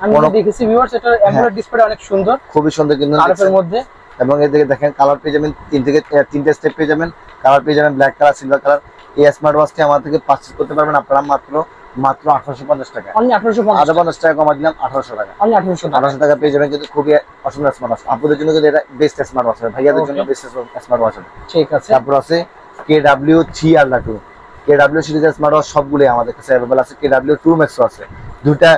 আমি দেখেছি ভিউয়ার্স, এটা অ্যামোলেড ডিসপ্লে অনেক সুন্দর, খুবই সুন্দর কিন্তু কার্ভের মধ্যে। এবং এদিকে দেখেন কালার পেয়ে যাবেন 3 থেকে 3টে স্টেপ পেয়ে যাবেন। কালার পেয়ে যাবেন ব্ল্যাক কালার, সিলভার কালার। এই স্মার্ট ওয়াচটি আমার থেকে পারচেজ করতে পারবেন আপনারা মাত্র 1850 টাকা। অনলি 1850 টাকা কমা দিলাম, 1800 টাকা। অনলি 1800 টাকা পেয়ে যাবেন, কিন্তু খুবই অসুন্দর স্মার্ট ওয়াচ। আপনাদের জন্য কিন্তু এটা বেস্ট স্মার্ট ওয়াচ, ভাইয়াদের জন্য বেস্ট স্মার্ট ওয়াচ। ঠিক আছে। তারপর আছে KW3 আলট্রা 2। KW সিরিজের স্মার্ট ওয়াচ সবগুলোই আমাদের কাছে अवेलेबल আছে। KW2 ম্যাক্স আছে, দুটা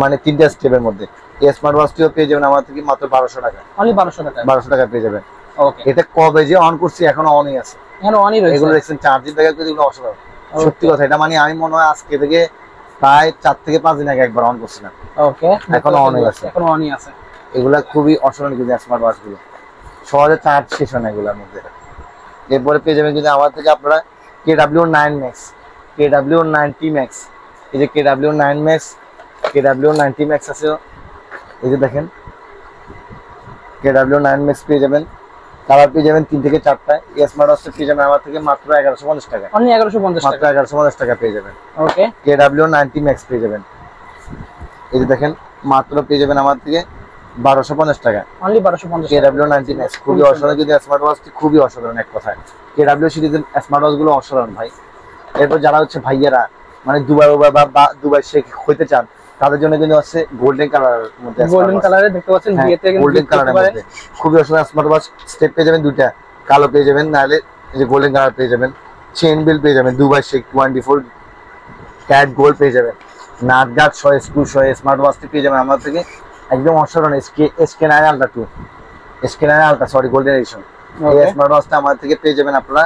মানে 3টে স্টেপের মধ্যে। এই স্মার্ট ওয়াচটিও পেয়ে যাবেন আমার থেকে মাত্র 1200 টাকা। অনলি 1200 টাকা, 1200 টাকা পেয়ে যাবেন। ওকে, এটা কবে যে অন করছি এখনো অনই আছে, এখনো অনই রয়েছে। এগুলো দেখছেন চার্জিং ব্যাকআপ কিন্তু এগুলো অসাধারণ, সত্যি কথা। এটা মানে আমি মনে হয় আজকে থেকে প্রায় 4 থেকে 5 দিন আগে একবার অন করছিলাম। ওকে, এখনো অনই আছে, এখনো অনই আছে। এগুলা খুবই অসাধারণ কিন্তু স্মার্ট ওয়াচ গুলো, সহজে চার্জ শেষ হয় না এগুলোর মধ্যে। এরপরে পেয়ে যাবেন কিন্তু আমার থেকে আপনারা KW9 Max, KW90 Max। এই যে KW9 Max, KW90 Max আছে, এই যে দেখেন KW9 Max পেয়ে যাবেন। কালার পেয়ে যাবেন 3 থেকে 4টা। এই স্মার্ট ওয়াচটা পেয়ে যাবেন আমার থেকে মাত্র 1150 টাকা। অনলি 1150 মাত্র টাকা, 1150 টাকা পেয়ে যাবেন। ওকে, KW90 Max পেয়ে যাবেন। এই যে দেখেন মাত্র পেয়ে যাবেন আমার থেকে 1250 টাকা। অনলি 1250 KW90 Max খুবই অসাধারণ কিন্তু স্মার্ট ওয়াচটি, খুবই অসাধারণ এক কথায়। KW সিরিজের স্মার্ট ওয়াচ গুলো অসাধারণ ভাই। এরপর যারা হচ্ছে ভাইয়েরা মানে দুবাই বা দুবাই শেখ হইতে চান, তাদের জন্য কিন্তু আছে গোল্ডেন কালারের মধ্যে, গোল্ডেন কালারে দেখতে পাচ্ছেন, বিয়েতে কিন্তু গোল্ডেন কালারের মধ্যে খুবই অসাধারণ স্মার্ট ওয়াচ। স্টেপ পেয়ে যাবেন 2টা, কালো পেয়ে যাবেন, নাহলে এই যে গোল্ডেন কালার পেয়ে যাবেন। চেইন বেল পেয়ে যাবেন দুবাই শেখ 24 ক্যাট গোল্ড পেয়ে যাবেন। নাট গার্ড সহ স্ক্রু সহ স্মার্ট ওয়াচটি পেয়ে যাবেন আমার থেকে একদম অসাধারণ। SK9 ultra 2, SK9 ultra sorry golden addition. এই স্মার্ট ওয়াচটা আমার থেকে পেয়ে যাবেন আপনারা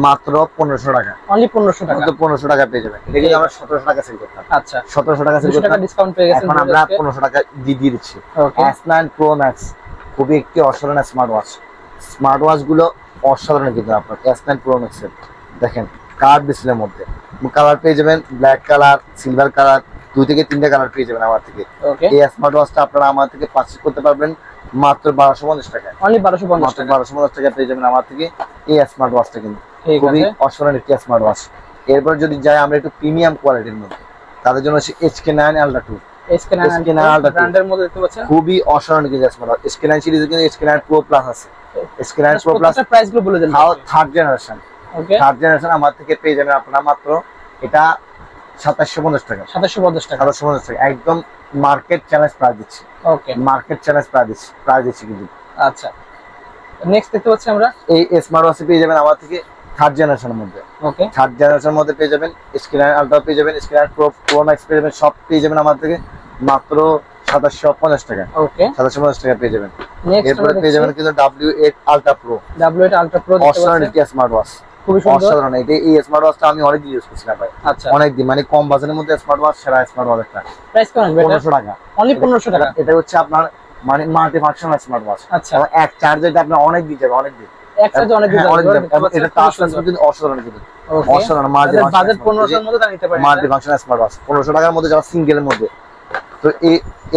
মাত্র 1500 টাকা। অনলি 1500 টাকা, মাত্র 1500 টাকা পেয়ে যাবেন। এটা কিন্তু আমরা 1700 টাকা সেল করতাম। আচ্ছা, 1700 টাকা সেল 200 টাকা করতাম, ডিসকাউন্ট পেয়ে গেছেন, এখন আমরা 1500 টাকা দিয়ে দিচ্ছি। ওকে, S9 Pro Max খুবই একটি অসাধারণ স্মার্ট ওয়াচ। স্মার্ট ওয়াচ গুলো অসাধারণ কিন্তু আপনার S9 Pro Max এর দেখেন কার্ভ ডিসপ্লের মধ্যে। কালার পেয়ে যাবেন ব্ল্যাক কালার, সিলভার কালার, 2 থেকে 3টে কালার পেয়ে যাবেন আমার থেকে। ওকে, এই স্মার্ট ওয়াচটা আপনারা আমার থেকে পারচেজ করতে পারবেন মাত্র 1250 টাকা। অনলি 1250 মাত্র টাকা, 1250 টাকা পেয়ে যাবেন আমার থেকে এই স্মার্ট ওয়াচটা কিন্তু ঠিক খুবই আছে। অসাধারণ একটি স্মার্ট ওয়াচ। এরপর যদি যাই আমরা একটু প্রিমিয়াম কোয়ালিটির মধ্যে, তাদের জন্য হচ্ছে HK9 Ultra 2। SK9 Ultra ব্র্যান্ডের মধ্যে দেখতে পাচ্ছেন, খুবই অসাধারণ কিন্তু স্মার্ট ওয়াচ। SK9 সিরিজে কিন্তু SK9 Pro Plus আছে। SK9 Pro Plus প্রাইস গুলো বলে দেন। থার্ড জেনারেশন, ওকে, থার্ড জেনারেশন আমার থেকে পেয়ে যাবেন আপনারা মাত্র এটা 2750 টাকা। 2750 টাকা, 2750 টাকা একদম মার্কেট চ্যালেঞ্জ প্রাইস দিচ্ছি। ওকে, মার্কেট চ্যালেঞ্জ প্রাইস দিচ্ছি কিন্তু। আচ্ছা, নেক্সট দেখতে পাচ্ছি আমরা এই স্মার্ট ওয়াচ পেয়ে যাবেন আমার থেকে থার্ড জেনারেশনের মধ্যে। ওকে, থার্ড জেনারেশনের মধ্যে পেয়ে যাবেন SK9 আলট্রা পেয়ে যাবেন, SK9 Pro Max পেয়ে যাবেন, সব পেয়ে যাবেন আমার থেকে মাত্র 2750 টাকা। ওকে, 2750 টাকা পেয়ে যাবেন। নেক্সট এরপরে পেয়ে যাবেন কিন্তু W8 Ultra Pro, W8 Ultra Pro দেখতে অসাধারণ পাচ্ছেন, একটি স্মার্ট ওয়াচ, খুবই সুন্দর। অসাধারণ। এই স্মার্ট ওয়াচটা আমি অনেক দিন ইউজ করছিলাম ভাই, আচ্ছা, অনেক দিন, মানে কম বাজারের মধ্যে স্মার্ট ওয়াচ, সেরা স্মার্ট ওয়াচ একটা। প্রাইস কেমন আসবে এটা? 1500 টাকা, অনলি 1500 টাকা। এটা হচ্ছে আপনার মানে মাল্টি ফাংশনাল স্মার্ট ওয়াচ। আচ্ছা, এবং এক চার্জে এটা আপনি অনেক দিন যাবে, অনেক দিন, এক চার্জে অনেক দিন হ্যাঁ, অনেক যাবে। দিন। এবং এটা টাচ সেন্সর কিন্তু অসাধারণ কিন্তু, ওকে, অসাধারণ মাল্টি তাহলে বাজেট 1500 এর মধ্যে তা নিতে পারেন। মাল্টি ফাংশনাল স্মার্ট ওয়াচ 1500 টাকার মধ্যে, যারা সিঙ্গেলের মধ্যে। তো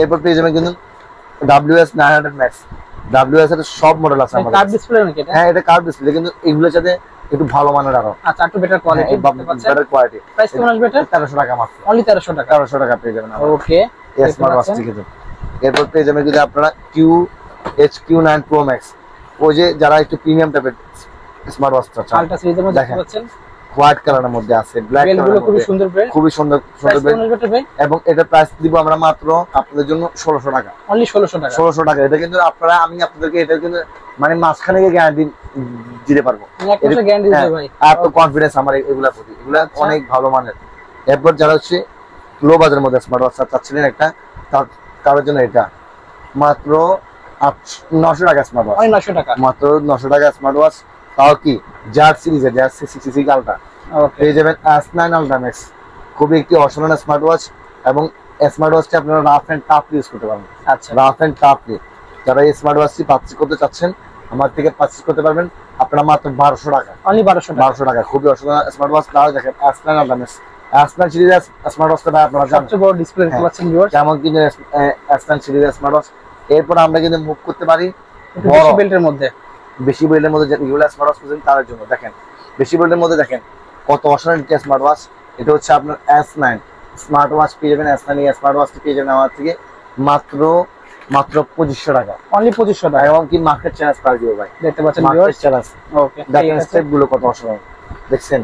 এরপর পেয়ে যাবেন কিন্তু WS900 Max। WS এর সব মডেল আছে আমাদের কার্ভ কাছে। ডিসপ্লে নাকি এটা? হ্যাঁ, এটা কার্ভ ডিসপ্লে, কিন্তু এগুলোর সাথে একটু ভালো মানের আরো, আচ্ছা, একটু বেটার কোয়ালিটি দেখতে পাচ্ছেন। Better quality. প্রাইস কেমন আসবে এটা? 1300 টাকা মাত্র, অনলি 1300 টাকা। 1300 টাকা পেয়ে যাবেন ওকে, এই স্মার্ট ওয়াচটি কিন্তু। এরপর পেয়ে যাবেন যদি আপনারা HQ9 Pro Max, ওই যে যারা একটু প্রিমিয়াম টাইপের স্মার্ট ওয়াচটা চান, আলট্রা সিরিজের মধ্যে দেখতে দেখেন পাচ্ছেন, হোয়াইট কালারের মধ্যে আছে, ব্ল্যাক বেলগুলো কালারের খুবই মধ্যে, সুন্দর বেল, খুবই সুন্দর সুন্দর প্রাইস বেল। কেমন আসবে এটা ভাই? এবং এটা প্রাইস দিব আমরা মাত্র আপনাদের জন্য 1600 টাকা। অনলি 1600 টাকা। 1600 টাকা। এটা কিন্তু আপনারা, আমি আপনাদেরকে এটা কিন্তু মানে মাঝখানে গিয়ে গ্যারান্টি দিতে পারবো, এক মাসের গ্যারান্টি দিতে ভাই। আর তো কনফিডেন্স আমার এগুলা প্রতি, এগুলা আচ্ছা। অনেক ভালো মানের। এরপর যারা হচ্ছে লো বাজেটের মধ্যে স্মার্ট ওয়াচ চাচ্ছিলেন একটা, তার জন্য এটা মাত্র 900 টাকা স্মার্ট ওয়াচ, 900 টাকা, মাত্র 900 টাকা স্মার্ট ওয়াচ। তাও কি জার সিরিজের, জার 66 আলট্রা পেয়ে যাবেন S9 আলট্রা ম্যাক্স, খুবই একটি অসাধারণ স্মার্ট ওয়াচ। এবং স্মার্ট ওয়াচটি আপনারা রাফ এন্ড টাফ ইউজ করতে পারবেন। আচ্ছা, রাফ এন্ড টাফ যারা এই স্মার্ট ওয়াচটি পারচেজ করতে চাচ্ছেন আমার থেকে পারচেজ করতে পারবেন আপনারা মাত্র 1200 টাকা, অনলি 1200 টাকা। খুবই অসাধারণ স্মার্ট ওয়াচ। তাও দেখেন S9 আলট্রা ম্যাক্স, S9 সিরিজের স্মার্ট ওয়াচটা ভাই আপনারা জানেন সবচেয়ে বড় ডিসপ্লে দেখতে পাচ্ছেন ভিউয়ার্স, কেমন কিন্তু S9 সিরিজের স্মার্ট ওয়াচ। এরপর আমরা কিন্তু মুভ করতে পারি বেশি বেল্টের মধ্যে, বেশি বেল্টের মধ্যে যেগুলো স্মার্ট ওয়াচ খুঁজছেন তার জন্য। দেখেন বেশি বেল্টের মধ্যে দেখেন কত অসাধারণ একটা স্মার্ট ওয়াচ। এটা হচ্ছে আপনার S9 স্মার্ট ওয়াচ পেয়ে যাবেন। S9 স্মার্ট ওয়াচটি পেয়ে যাবেন আমার থেকে মাত্র 2500 টাকা, অনলি 2500 টাকা। এবং কি মার্কেট চ্যালেঞ্জ প্রাইস দিব ভাই, দেখতে পাচ্ছেন মার্কেট ভিউয়ার্স। চ্যালেঞ্জ। ওকে, দেখেন স্টেপ গুলো কত অসাধারণ, দেখছেন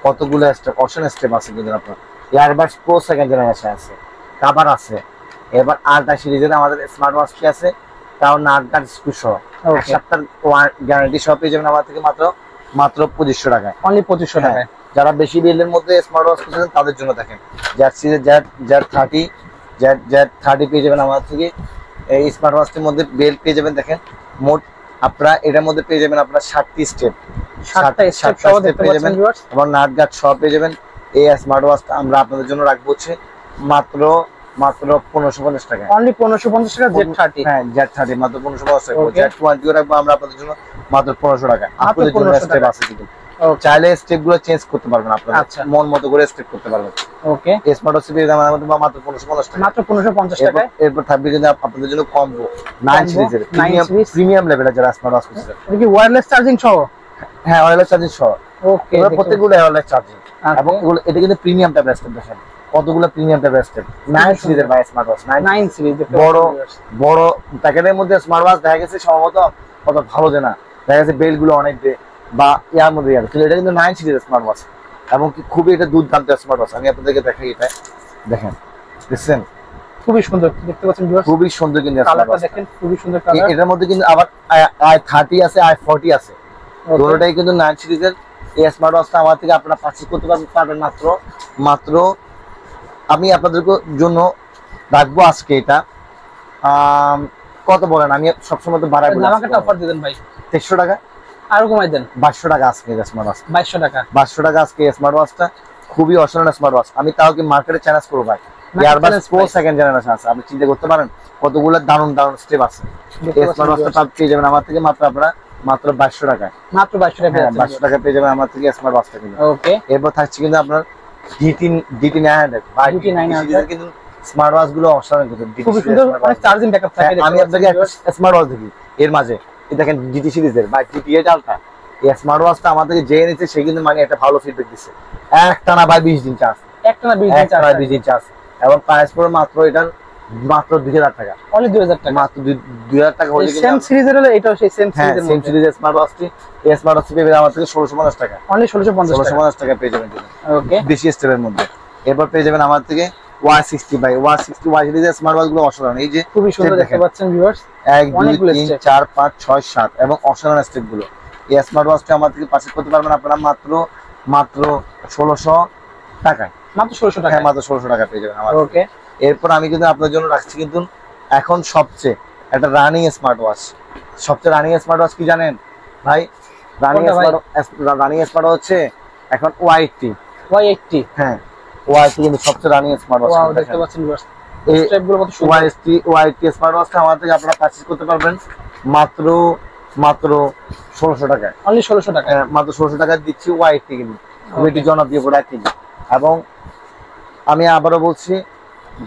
কতগুলো স্টেপ, অসাধারণ স্টেপ আছে কিন্তু আপনার। ইয়ারবাডস প্রো সেকেন্ড জেনারেশন আছে, কভার আছে। এবার আলট্রা সিরিজের আমাদের স্মার্ট ওয়াচটি আছে, তাও নাট গার্ড স্ক্রু সহ, এক সপ্তাহের গ্যারান্টি সহ পেয়ে যাবেন আমার থেকে মাত্র 2500 টাকায়, অনলি 2500 টাকায়। যারা বেশি বিলের মধ্যে স্মার্ট ওয়াচ খুঁজছেন তাদের জন্য দেখেন জেড সিরিজ Z30 পেয়ে যাবেন আমার থেকে। এই স্মার্ট ওয়াচটির মধ্যে বেল্ট পেয়ে যাবেন। দেখেন মোট আপনারা এটার মধ্যে পেয়ে যাবেন আপনারা 7টি স্টেপ, 7টা স্টেপ সহ দেখতে পাচ্ছেন ভিউয়ার্স, এবং নাট গার্ড সহ পেয়ে যাবেন। এই স্মার্ট ওয়াচটা আমরা আপনাদের জন্য রাখবো হচ্ছে মাত্র 1550 টাকা, অনলি 1550 টাকা। Z30, হ্যাঁ Z30 মাত্র 1550 টাকা। Z20 রাখবো আমরা আপনাদের জন্য মাত্র 1500 টাকা। আপনাদের জন্য স্টেপ আছে কিন্তু চাইলে স্টেপ গুলো চেঞ্জ করতে পারবেন, আপনারা মন মতো করে স্টেপ করতে পারবেন। ওকে, স্মার্ট ওয়াচ এর দাম আমাদের মাত্র 1550 টাকা, মাত্র 1550 টাকায়। এরপর থাকবে কিন্তু আপনাদের জন্য কম্বো 9 সিরিজের প্রিমিয়াম লেভেলের যারা স্মার্ট ওয়াচ খুঁজছেন। এটা কি ওয়্যারলেস চার্জিং সহ? হ্যাঁ, ওয়্যারলেস চার্জিং সহ। ওকে, এবার প্রত্যেকগুলো ওয়্যারলেস চার্জিং, এবং এটা কিন্তু প্রিমিয়াম টাইপের স্টেপ। দেখেন কতগুলো প্রিমিয়াম টাইপের স্টেপ। 9 সিরিজের ভাই স্মার্ট ওয়াচ, 9 সিরিজ বড় প্যাকেটের মধ্যে স্মার্ট ওয়াচ দেখা গেছে সম্ভবত কত ভালো যে না, দেখা গেছে বেল্ট গুলো অনেক বা ইয়ার মধ্যে ইয়ার, কিন্তু এটা কিন্তু 9 সিরিজের স্মার্ট ওয়াচ, এবং কি খুবই এটা দুর্দান্ত স্মার্ট ওয়াচ। আমি আপনাদেরকে দেখাই, এটা দেখেন, দেখছেন খুবই সুন্দর দেখতে পাচ্ছেন ভিউয়ার্স, খুবই সুন্দর কিন্তু কালারটা দেখেন, খুবই সুন্দর কালার। এটার মধ্যে কিন্তু আবার i30 আছে, i40 আছে, দুটোটাই কিন্তু 9 সিরিজের। এই স্মার্ট ওয়াচটা আমার থেকে আপনারা পারচেজ করতে পারবেন মাত্র আমি আপনাদের জন্য রাখবো আজকে এটা কত বলেন, আমি সবসময় তো বাড়াই বলি, আমাকে একটা অফার দিবেন ভাই, 2300 টাকা আরো কমাই দেন, 2200 টাকা আজকে স্মার্ট ওয়াচ, 2200 টাকা, 2200 টাকা আজকে স্মার্ট ওয়াচটা। খুবই অসাধারণ স্মার্ট ওয়াচ। আমি তাও কি মার্কেটে চ্যালেঞ্জ করবো ভাই, ইয়ারবাডস প্রো সেকেন্ড জেনারেশন আছে, আপনি চিন্তা করতে পারেন কতগুলো দারুণ স্টেপ আছে। এই স্মার্ট ওয়াচটা পেয়ে যাবেন আমার থেকে আপনারা মাত্র 2200 টাকায়, মাত্র 2200 টাকা, 2200 টাকা পেয়ে যাবেন আমার থেকে স্মার্ট ওয়াচটা কিন্তু। ওকে, এরপর থাকছে কিন্তু আপনার DT900 ভাই, DT900 কিন্তু স্মার্ট ওয়াচ গুলো অসাধারণ কিন্তু, খুবই সুন্দর, অনেক চার্জিং ব্যাকআপ থাকে। আমি আপনাকে একটা স্মার্ট ওয়াচ দেখি এর মাঝে, এই দেখেন GT সিরিজের বা GT8 আলট্রা, এই স্মার্ট ওয়াচটা আমাদের যে নিচ্ছে সে কিন্তু মানে একটা ভালো ফিডব্যাক দিচ্ছে, একটানা ভাই 20 দিন চার্জ, একটানা 20 দিন চার্জ, এবং প্রাইস পড়ে মাত্র এটা মাত্র 2000 টাকা, অনলি 2000 টাকা, মাত্র 2000 টাকা হলে কিন্তু সেম সিরিজের হলো এটাও সেই সেম সিরিজের মধ্যে, সেম সিরিজের স্মার্ট ওয়াচটি। এই স্মার্ট ওয়াচটি পেয়ে আমার থেকে 1650 টাকা, অনলি 1650 টাকা পেয়ে যাবেন। ওকে, বেশি স্টেপের মধ্যে। এরপর পেয়ে যাবেন আমার থেকে Y60 ভাই, Y60 সিরিজের স্মার্ট ওয়াচ গুলো অসাধারণ। এই যে খুবই সুন্দর দেখতে পাচ্ছেন ভিউয়ার্স, 1 2 3 4 5 6 7 এবং অসাধারণ স্টেপ গুলো। এই স্মার্ট ওয়াচটা আমার থেকে পারচেজ করতে পারবেন আপনারা মাত্র 1600 টাকায়, মাত্র 1600 টাকা, মাত্র 1600 টাকা পেয়ে যাবেন আমার। ওকে, এরপর আমি কিন্তু আপনাদের জন্য রাখছি কিন্তু এখন সবচেয়ে একটা রানিং স্মার্ট ওয়াচ। সবচেয়ে রানিং স্মার্ট ওয়াচ কি জানেন ভাই? রানিং স্মার্ট হচ্ছে এখন Y80, হ্যাঁ Y80 কিন্তু সবচেয়ে রানিং স্মার্ট ওয়াচ। ওয়াও, দেখতে পাচ্ছেন ভিউয়ার্স, এই স্টেপগুলো কত সুন্দর। Y80 স্মার্ট ওয়াচটা আমার থেকে আপনারা পারচেজ করতে পারবেন মাত্র 1600 টাকায়, অনলি 1600 টাকা, মাত্র 1600 টাকা দিচ্ছি। Y80 কিন্তু খুবই জনপ্রিয় প্রোডাক্ট কিন্তু। এবং আমি আবারও বলছি,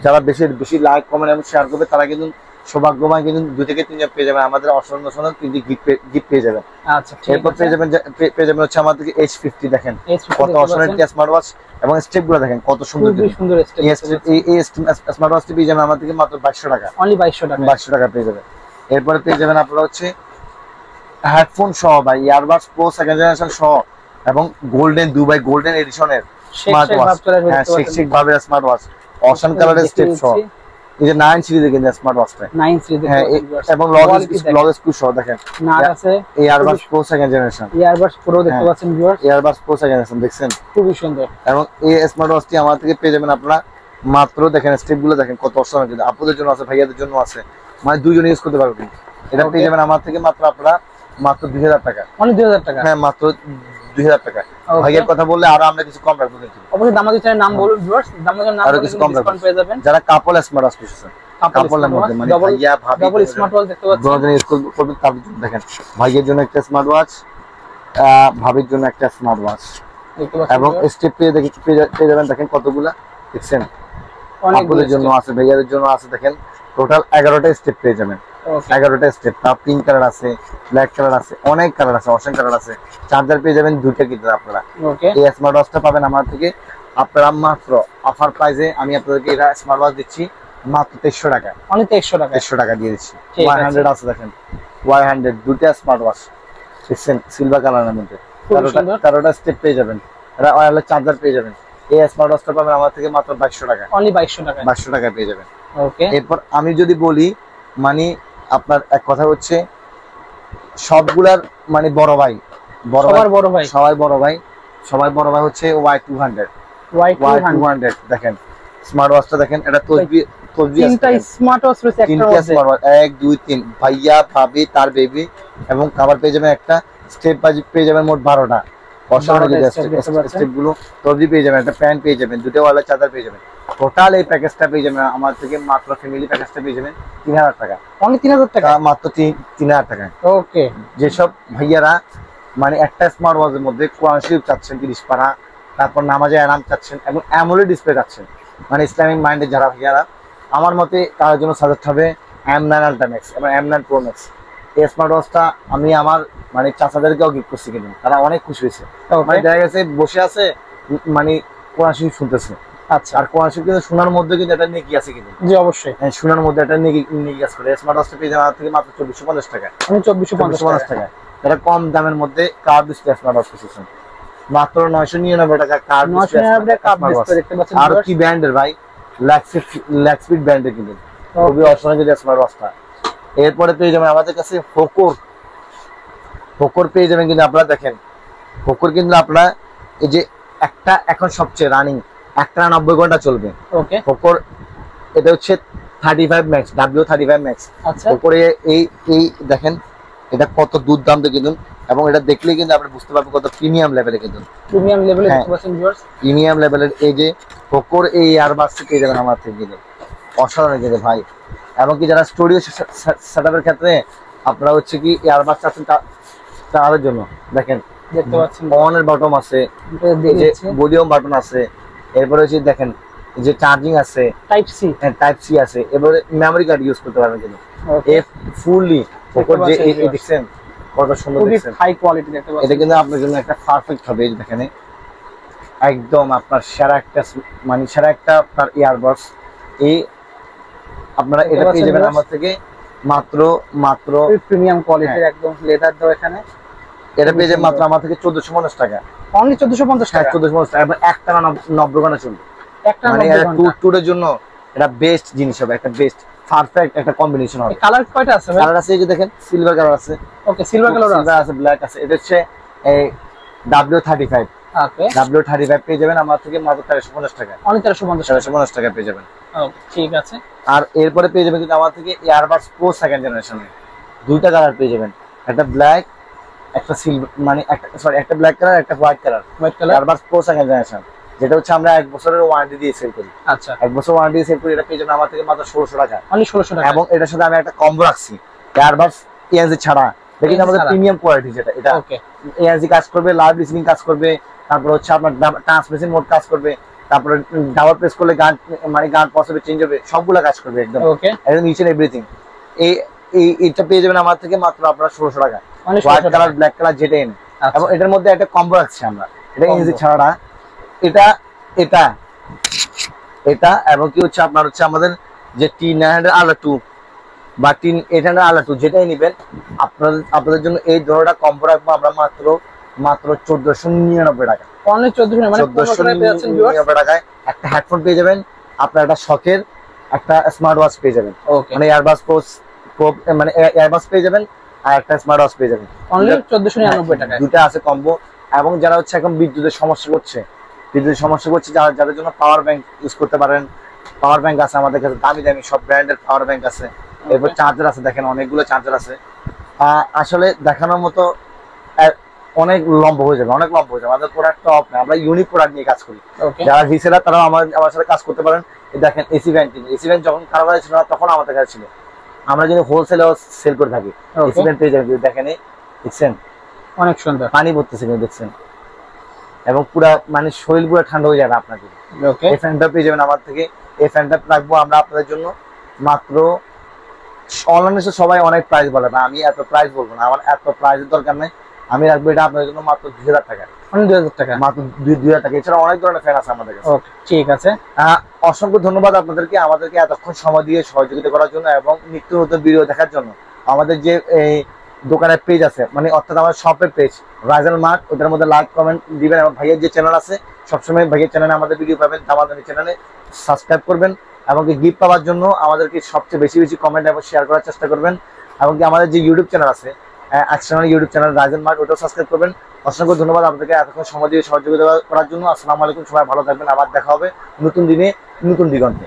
যারা বেশি লাইক কমেন্ট এবং শেয়ার করবে তারা কিন্তু সৌভাগ্যবান, কিন্তু 2 থেকে 3 জন পেয়ে যাবেন আমাদের অসংখ্য কিন্তু গিফট পেয়ে যাবেন। আচ্ছা, এরপর পেয়ে যাবেন হচ্ছে আমাদের H50, দেখেন কত অসাধারণ একটা স্মার্ট ওয়াচ, এবং স্টেপগুলো দেখেন কত সুন্দর সুন্দর স্টেপ। এই স্মার্ট ওয়াচটি পেয়ে যাবেন আমাদের মাত্র 2200 টাকা, অনলি 2200 টাকা পেয়ে যাবেন। এরপরে পেয়ে যাবেন আপনারা হচ্ছে হেডফোন সহ ভাই, ইয়ারবাডস প্রো সেকেন্ড জেনারেশন সহ, এবং দুবাই গোল্ডেন এডিশনের স্মার্ট ওয়াচ, হ্যাঁ শিক ভাবে স্মার্ট ওয়াচ, অসান কালারের স্টেপ সহ। এই যে 9 সিরিজের কিন্তু স্মার্ট ওয়াচটা, 9 সিরিজের, হ্যাঁ, এবং লগ স্ক্রু সহ দেখেন নাট আছে। Earbuds pro second generation, earbuds pro দেখতে পাচ্ছেন viewers, earbuds pro second generation দেখছেন খুবই সুন্দর। এবং এই স্মার্ট ওয়াচটি আমার থেকে পেয়ে যাবেন আপনারা মাত্র দেখেন স্টেপ গুলো দেখেন কত অসাধারণ, কিন্তু আপুদের জন্য আছে, ভাইয়াদের জন্য আছে, মানে দুইজন ইউজ করতে পারবেন। এটা পেয়ে যাবেন আমার থেকে মাত্র আপনারা মাত্র 2000 টাকা। অনলি 2000 টাকা? হ্যাঁ মাত্র 2000 টাকা। ভাইয়ের কথা বললে আরো আমরা কিছু কম রাখবো কিন্তু। অবশ্যই দামাদি চ্যানেল নাম বলুন ভিউয়ার্স, দামাদির নাম বললে ডিসকাউন্ট পেয়ে যাবেন। যারা কাপল স্মার্ট ওয়াচ খুঁজছেন, কাপলের মধ্যে মানে ভাইয়া ভাবি ডাবল স্মার্ট ওয়াচ দেখতে পাচ্ছেন, দুজনে ইউজ করবেন, তার জন্য দেখেন ভাইয়ের জন্য একটা স্মার্ট ওয়াচ, ভাবির জন্য একটা স্মার্ট ওয়াচ, এবং স্টেপ পেয়ে যাবেন দেখেন কতগুলা, দেখছেন আপুদের জন্য আছে, ভাইয়াদের জন্য আছে, দেখেন টোটাল 11টা স্টেপ পেয়ে যাবেন। 11টা স্টেপ, তার পিঙ্ক কালার আছে, ব্ল্যাক কালার আছে, অনেক কালার আছে, অসংখ্য কালার আছে। চার্জার পেয়ে যাবেন দুইটা কিন্তু আপনারা। এই স্মার্ট ওয়াচটা পাবেন আমার থেকে আপনারা মাত্র অফার প্রাইসে, আমি আপনাদেরকে এটা স্মার্ট ওয়াচ দিচ্ছি মাত্র 2300 টাকা। অনলি 2300 টাকা? 2300 টাকা দিয়ে দিচ্ছি। Y100 আছে দেখেন, Y100 দুইটা স্মার্ট ওয়াচ, দেখছেন সিলভার কালারের মধ্যে, 13টা স্টেপ পেয়ে যাবেন, এটা ওয়্যারলেস চার্জার পেয়ে যাবেন। এই স্মার্ট ওয়াচটা পাবেন আমার থেকে মাত্র 2200 টাকা। অনলি 2200 টাকা? 2200 টাকা পেয়ে যাবেন। ওকে। এরপর আমি যদি বলি, মানে আপনার এক কথা হচ্ছে সবগুলার মানে বড় ভাই, সবার বড় ভাই, সবাই বড় ভাই হচ্ছে Y200। Y200 দেখেন স্মার্ট ওয়াচটা দেখেন, এটা তসবিহ তিনটা স্মার্ট ওয়াচ রয়েছে একটা মধ্যে, স্মার্ট ওয়াচ 1 2 3 ভাইয়া ভাবি তার বেবি, এবং কভার পেয়ে যাবেন একটা, স্টেপ বাই পেয়ে যাবেন মোট 12টা স্টেপ গুলো, তসবিহ পেয়ে যাবেন, একটা প্যান্ট পেয়ে যাবেন, দুটো ওয়ালা চাদর পেয়ে যাবেন। টোটাল এই প্যাকেজটা পেয়ে যাবেন আমার থেকে মাত্র ফ্যামিলি প্যাকেজটা পেয়ে যাবেন 3000 টাকা। অনলি 3000 টাকা? মাত্র 3000 টাকা। ওকে। যেসব ভাইয়ারা মানে একটা স্মার্ট ওয়াচের মধ্যে কোরআন শরীফ চাচ্ছেন 30 পারা, তারপর নামাজে আরাম চাচ্ছেন, এবং অ্যামোলেড ডিসপ্লে চাচ্ছেন, মানে ইসলামিক মাইন্ডের যারা ভাইয়ারা, আমার মতে তার জন্য সাজেস্ট হবে M9 Ultra Max এবং M9 Pro Max। এই স্মার্ট ওয়াচটা আমি আমার মানে চাচাদেরকেও গিফট করছি, কিন্তু তারা অনেক খুশি হয়েছে। মানে দেখা গেছে বসে আছে মানে কোরআন শরীফ শুনতেছে। আচ্ছা। আর কোরআন শরীফ কিন্তু শোনার মধ্যে কিন্তু এটা নেকি আছে কিন্তু। জি অবশ্যই। হ্যাঁ শোনার মধ্যে এটা নেকি আছে করে। স্মার্ট ওয়াচটা পেয়ে যাবেন থেকে মাত্র 2450 টাকা। আমি 2450 টাকা। এটা কম দামের মধ্যে কার্ভ ডিসপ্লে স্মার্ট ওয়াচ পেয়েছেন মাত্র 999 টাকা। কার্ভ ডিসপ্লে দেখতে পাচ্ছেন। আর কি ব্র্যান্ডের ভাই, ল্যাক্সপিড ব্র্যান্ডের কিন্তু খুবই অসাধারণ কিন্তু স্মার্ট ওয়াচটা। এরপরে পেয়ে যাবেন আমাদের কাছে ফোকর পেয়ে যাবেন, কিন্তু আপনারা দেখেন ফোকর কিন্তু আপনারা এই যে একটা এখন সবচেয়ে রানিং, একটা 90 ঘন্টা চলবে। ওকে। ফোকর এটা হচ্ছে 35 ম্যাক্স, W35 ম্যাক্স। আচ্ছা। ফোকরে এই দেখেন এটা কত দুর্দান্ত কিন্তু, এবং এটা দেখলেই কিন্তু আপনি বুঝতে পারবেন কত প্রিমিয়াম লেভেলে কিন্তু। প্রিমিয়াম লেভেলে দেখতে পাচ্ছেন ভিউয়ার্স, প্রিমিয়াম লেভেলের এই যে ফোকর এই ইয়ারবাডস পেয়ে যাবেন আমার থেকে কিন্তু, অসাধারণ কিন্তু ভাই। এবং কি যারা স্টুডিও সেটআপের ক্ষেত্রে আপনারা হচ্ছে কি ইয়ারবাডস আছেন তাদের জন্য দেখেন দেখতে পাচ্ছেন অন এর বাটন আছে, ভলিউম বাটন আছে, এরপরে হচ্ছে দেখেন যে চার্জিং আছে, টাইপ সি আছে, এবারে মেমরি কার্ড ইউজ করতে পারবেন কিন্তু ফুললি। ফোকর যে এই দেখছেন কত সুন্দর, দেখছেন হাই কোয়ালিটি দেখতে পাচ্ছেন। এটা কিন্তু আপনার জন্য একটা পারফেক্ট হবে। এই দেখেন একদম আপনার সেরা একটা মানে সেরা একটা আপনার ইয়ারবাডস। এই আপনারা এটা পেয়ে যাবেন আমার থেকে মাত্র প্রিমিয়াম কোয়ালিটির একদম লেদার দাও এখানে। এটা পেয়ে যাবেন মাত্র আমার থেকে 1450 টাকা। অনলি 1450 টাকা? 1450 টাকা। এবং একটা 90 ঘন্টা চলবে, একটা মানে ট্যুরের জন্য এটা বেস্ট জিনিস হবে, একটা বেস্ট পারফেক্ট একটা কম্বিনেশন হবে। কালার কয়টা আছে ভাই? কালার আছে এই যে দেখেন সিলভার কালার আছে। ওকে, সিলভার কালার আছে, ব্ল্যাক আছে। এটা হচ্ছে এই W35। ওকে, W35 পেয়ে যাবেন আমার থেকে মাত্র 1350 টাকা। অনলি 1350 টাকা পেয়ে যাবেন। ওকে, ঠিক আছে। আর এরপরে পেয়ে যাবেন কিন্তু আমার থেকে ইয়ারবাডস প্রো সেকেন্ড জেনারেশনে দুইটা কালার পেয়ে যাবেন, একটা ব্ল্যাক একটা সিলভার, মানে একটা ব্ল্যাক কালার একটা white colour. Earbuds pro second generation, যেটা হচ্ছে আমরা 1 বছরের ওয়ারেন্টি দিয়ে সেল করি। আচ্ছা, 1 বছর ওয়ারেন্টি দিয়ে সেল করি। এটা পেয়ে যাবেন আমার থেকে মাত্র 1600 টাকা। অনলি 1600 টাকা। এবং এটার সাথে আমি একটা কম্বো রাখছি ইয়ারবাডস এএনজি ছাড়া, দেখেন আমাদের প্রিমিয়াম কোয়ালিটি যেটা, এটা ওকে এএনজি কাজ করবে, লাইভ লিসনিং কাজ করবে, তারপর হচ্ছে আপনার ট্রান্সমিশন মোড কাজ করবে, তারপরে ডাবল প্রেস করলে গান মানে গান পসিবল চেঞ্জ হবে, সবগুলা কাজ করবে একদম ওকে, একদম ইচ এন্ড এভরিথিং। এইটা পেয়ে যাবেন আমার থেকে মাত্র আপনারা 1600 টাকা। হোয়াইট কালার ব্ল্যাক কালার যেটা এনে, এবং এটার মধ্যে একটা কম্বো রাখছি আমরা, এটা এএনজি ছাড়া। এটা এবং কি হচ্ছে আপনার হচ্ছে আমাদের যে T900 Ultra 2 বা T800 Ultra 2 যেটাই নেবেন আপনাদের জন্য এই ধরনের কম্বো রাখবো আমরা মাত্র 1499 টাকা। অনলি 1499 টাকায় একটা হেডফোন পেয়ে যাবেন, আপনার একটা শখের একটা স্মার্ট ওয়াচ পেয়ে যাবেন, মানে এয়ারবাডস প্রো মানে এয়ারবাডস পেয়ে যাবেন, আর একটা স্মার্ট ওয়াচ পেয়ে যাবেন অনলি 1499 টাকা। দুটো আছে কম্বো। এবং যারা হচ্ছে এখন বিদ্যুতের সমস্যা করছে, যাদের জন্য পাওয়ার ব্যাংক ইউজ করতে পারেন, পাওয়ার ব্যাংক আছে আমাদের কাছে, দামি দামি সব ব্র্যান্ডের পাওয়ার ব্যাংক আছে। এরপর চার্জার আছে, দেখেন অনেকগুলো চার্জার আছে। আসলে দেখানোর মতো অনেক লম্বা হয়ে যাবে, অনেক লম্বা হয়ে যাবে। আমাদের প্রোডাক্ট অফ না, আমরা ইউনিক প্রোডাক্ট নিয়ে কাজ করি। যারা রিসেলার তারাও আমার সাথে কাজ করতে পারেন। দেখেন এসি ভ্যান, এসি ভ্যান যখন কারো কাছে ছিল না তখন আমাদের কাছে ছিল, আমরা কিন্তু হোলসেলেও সেল করে থাকি। এসি ভ্যান পেয়ে যাবেন, দেখেন দেখছেন অনেক সুন্দর পানি পড়তেছে কিন্তু দেখছেন, এবং পুরা মানে শরীর পুরো ঠান্ডা হয়ে যাবে আপনাদের। এই ফ্যানটা পেয়ে যাবেন আমার থেকে। এই ফ্যানটা রাখবো আমরা আপনাদের জন্য মাত্র, অনলাইনে সবাই অনেক প্রাইস বলে না, আমি এত প্রাইস বলবো না, আমার এত প্রাইসের দরকার নেই। আমি রাখবো এটা আপনাদের জন্য মাত্র 2000 টাকা, 2000 টাকা মাত্র 2000 টাকা। এছাড়া অনেক ধরনের ফ্যান আছে আমাদের কাছে। ঠিক আছে, অসংখ্য ধন্যবাদ আপনাদেরকে আমাদেরকে এতক্ষণ সময় দিয়ে সহযোগিতা করার জন্য এবং নিত্য নতুন ভিডিও দেখার জন্য। আমাদের যে এই দোকানের পেজ আছে, মানে অর্থাৎ আমার শপের পেজ রাইজেল মার্ট, ওটার মধ্যে লাইক কমেন্ট দিবেন। এবং ভাইয়ের যে চ্যানেল আছে, সবসময় ভাইয়ের চ্যানেলে আমাদের ভিডিও পাবেন, আমাদের চ্যানেলে সাবস্ক্রাইব করবেন এবং গিফট পাওয়ার জন্য আমাদেরকে সবচেয়ে বেশি বেশি কমেন্ট এবং শেয়ার করার চেষ্টা করবেন। এবং আমাদের যে ইউটিউব চ্যানেল আছে, এক্সটার্নাল ইউটিউব চ্যানেল রাইজেল মার্ট, ওটাও সাবস্ক্রাইব করবেন। অসংখ্য ধন্যবাদ আপনাদেরকে এতক্ষণ সময় দিয়ে সহযোগিতা করার জন্য। আসসালামু আলাইকুম, সবাই ভালো থাকবেন। আবার দেখা হবে নতুন দিনে নতুন দিগন্তে।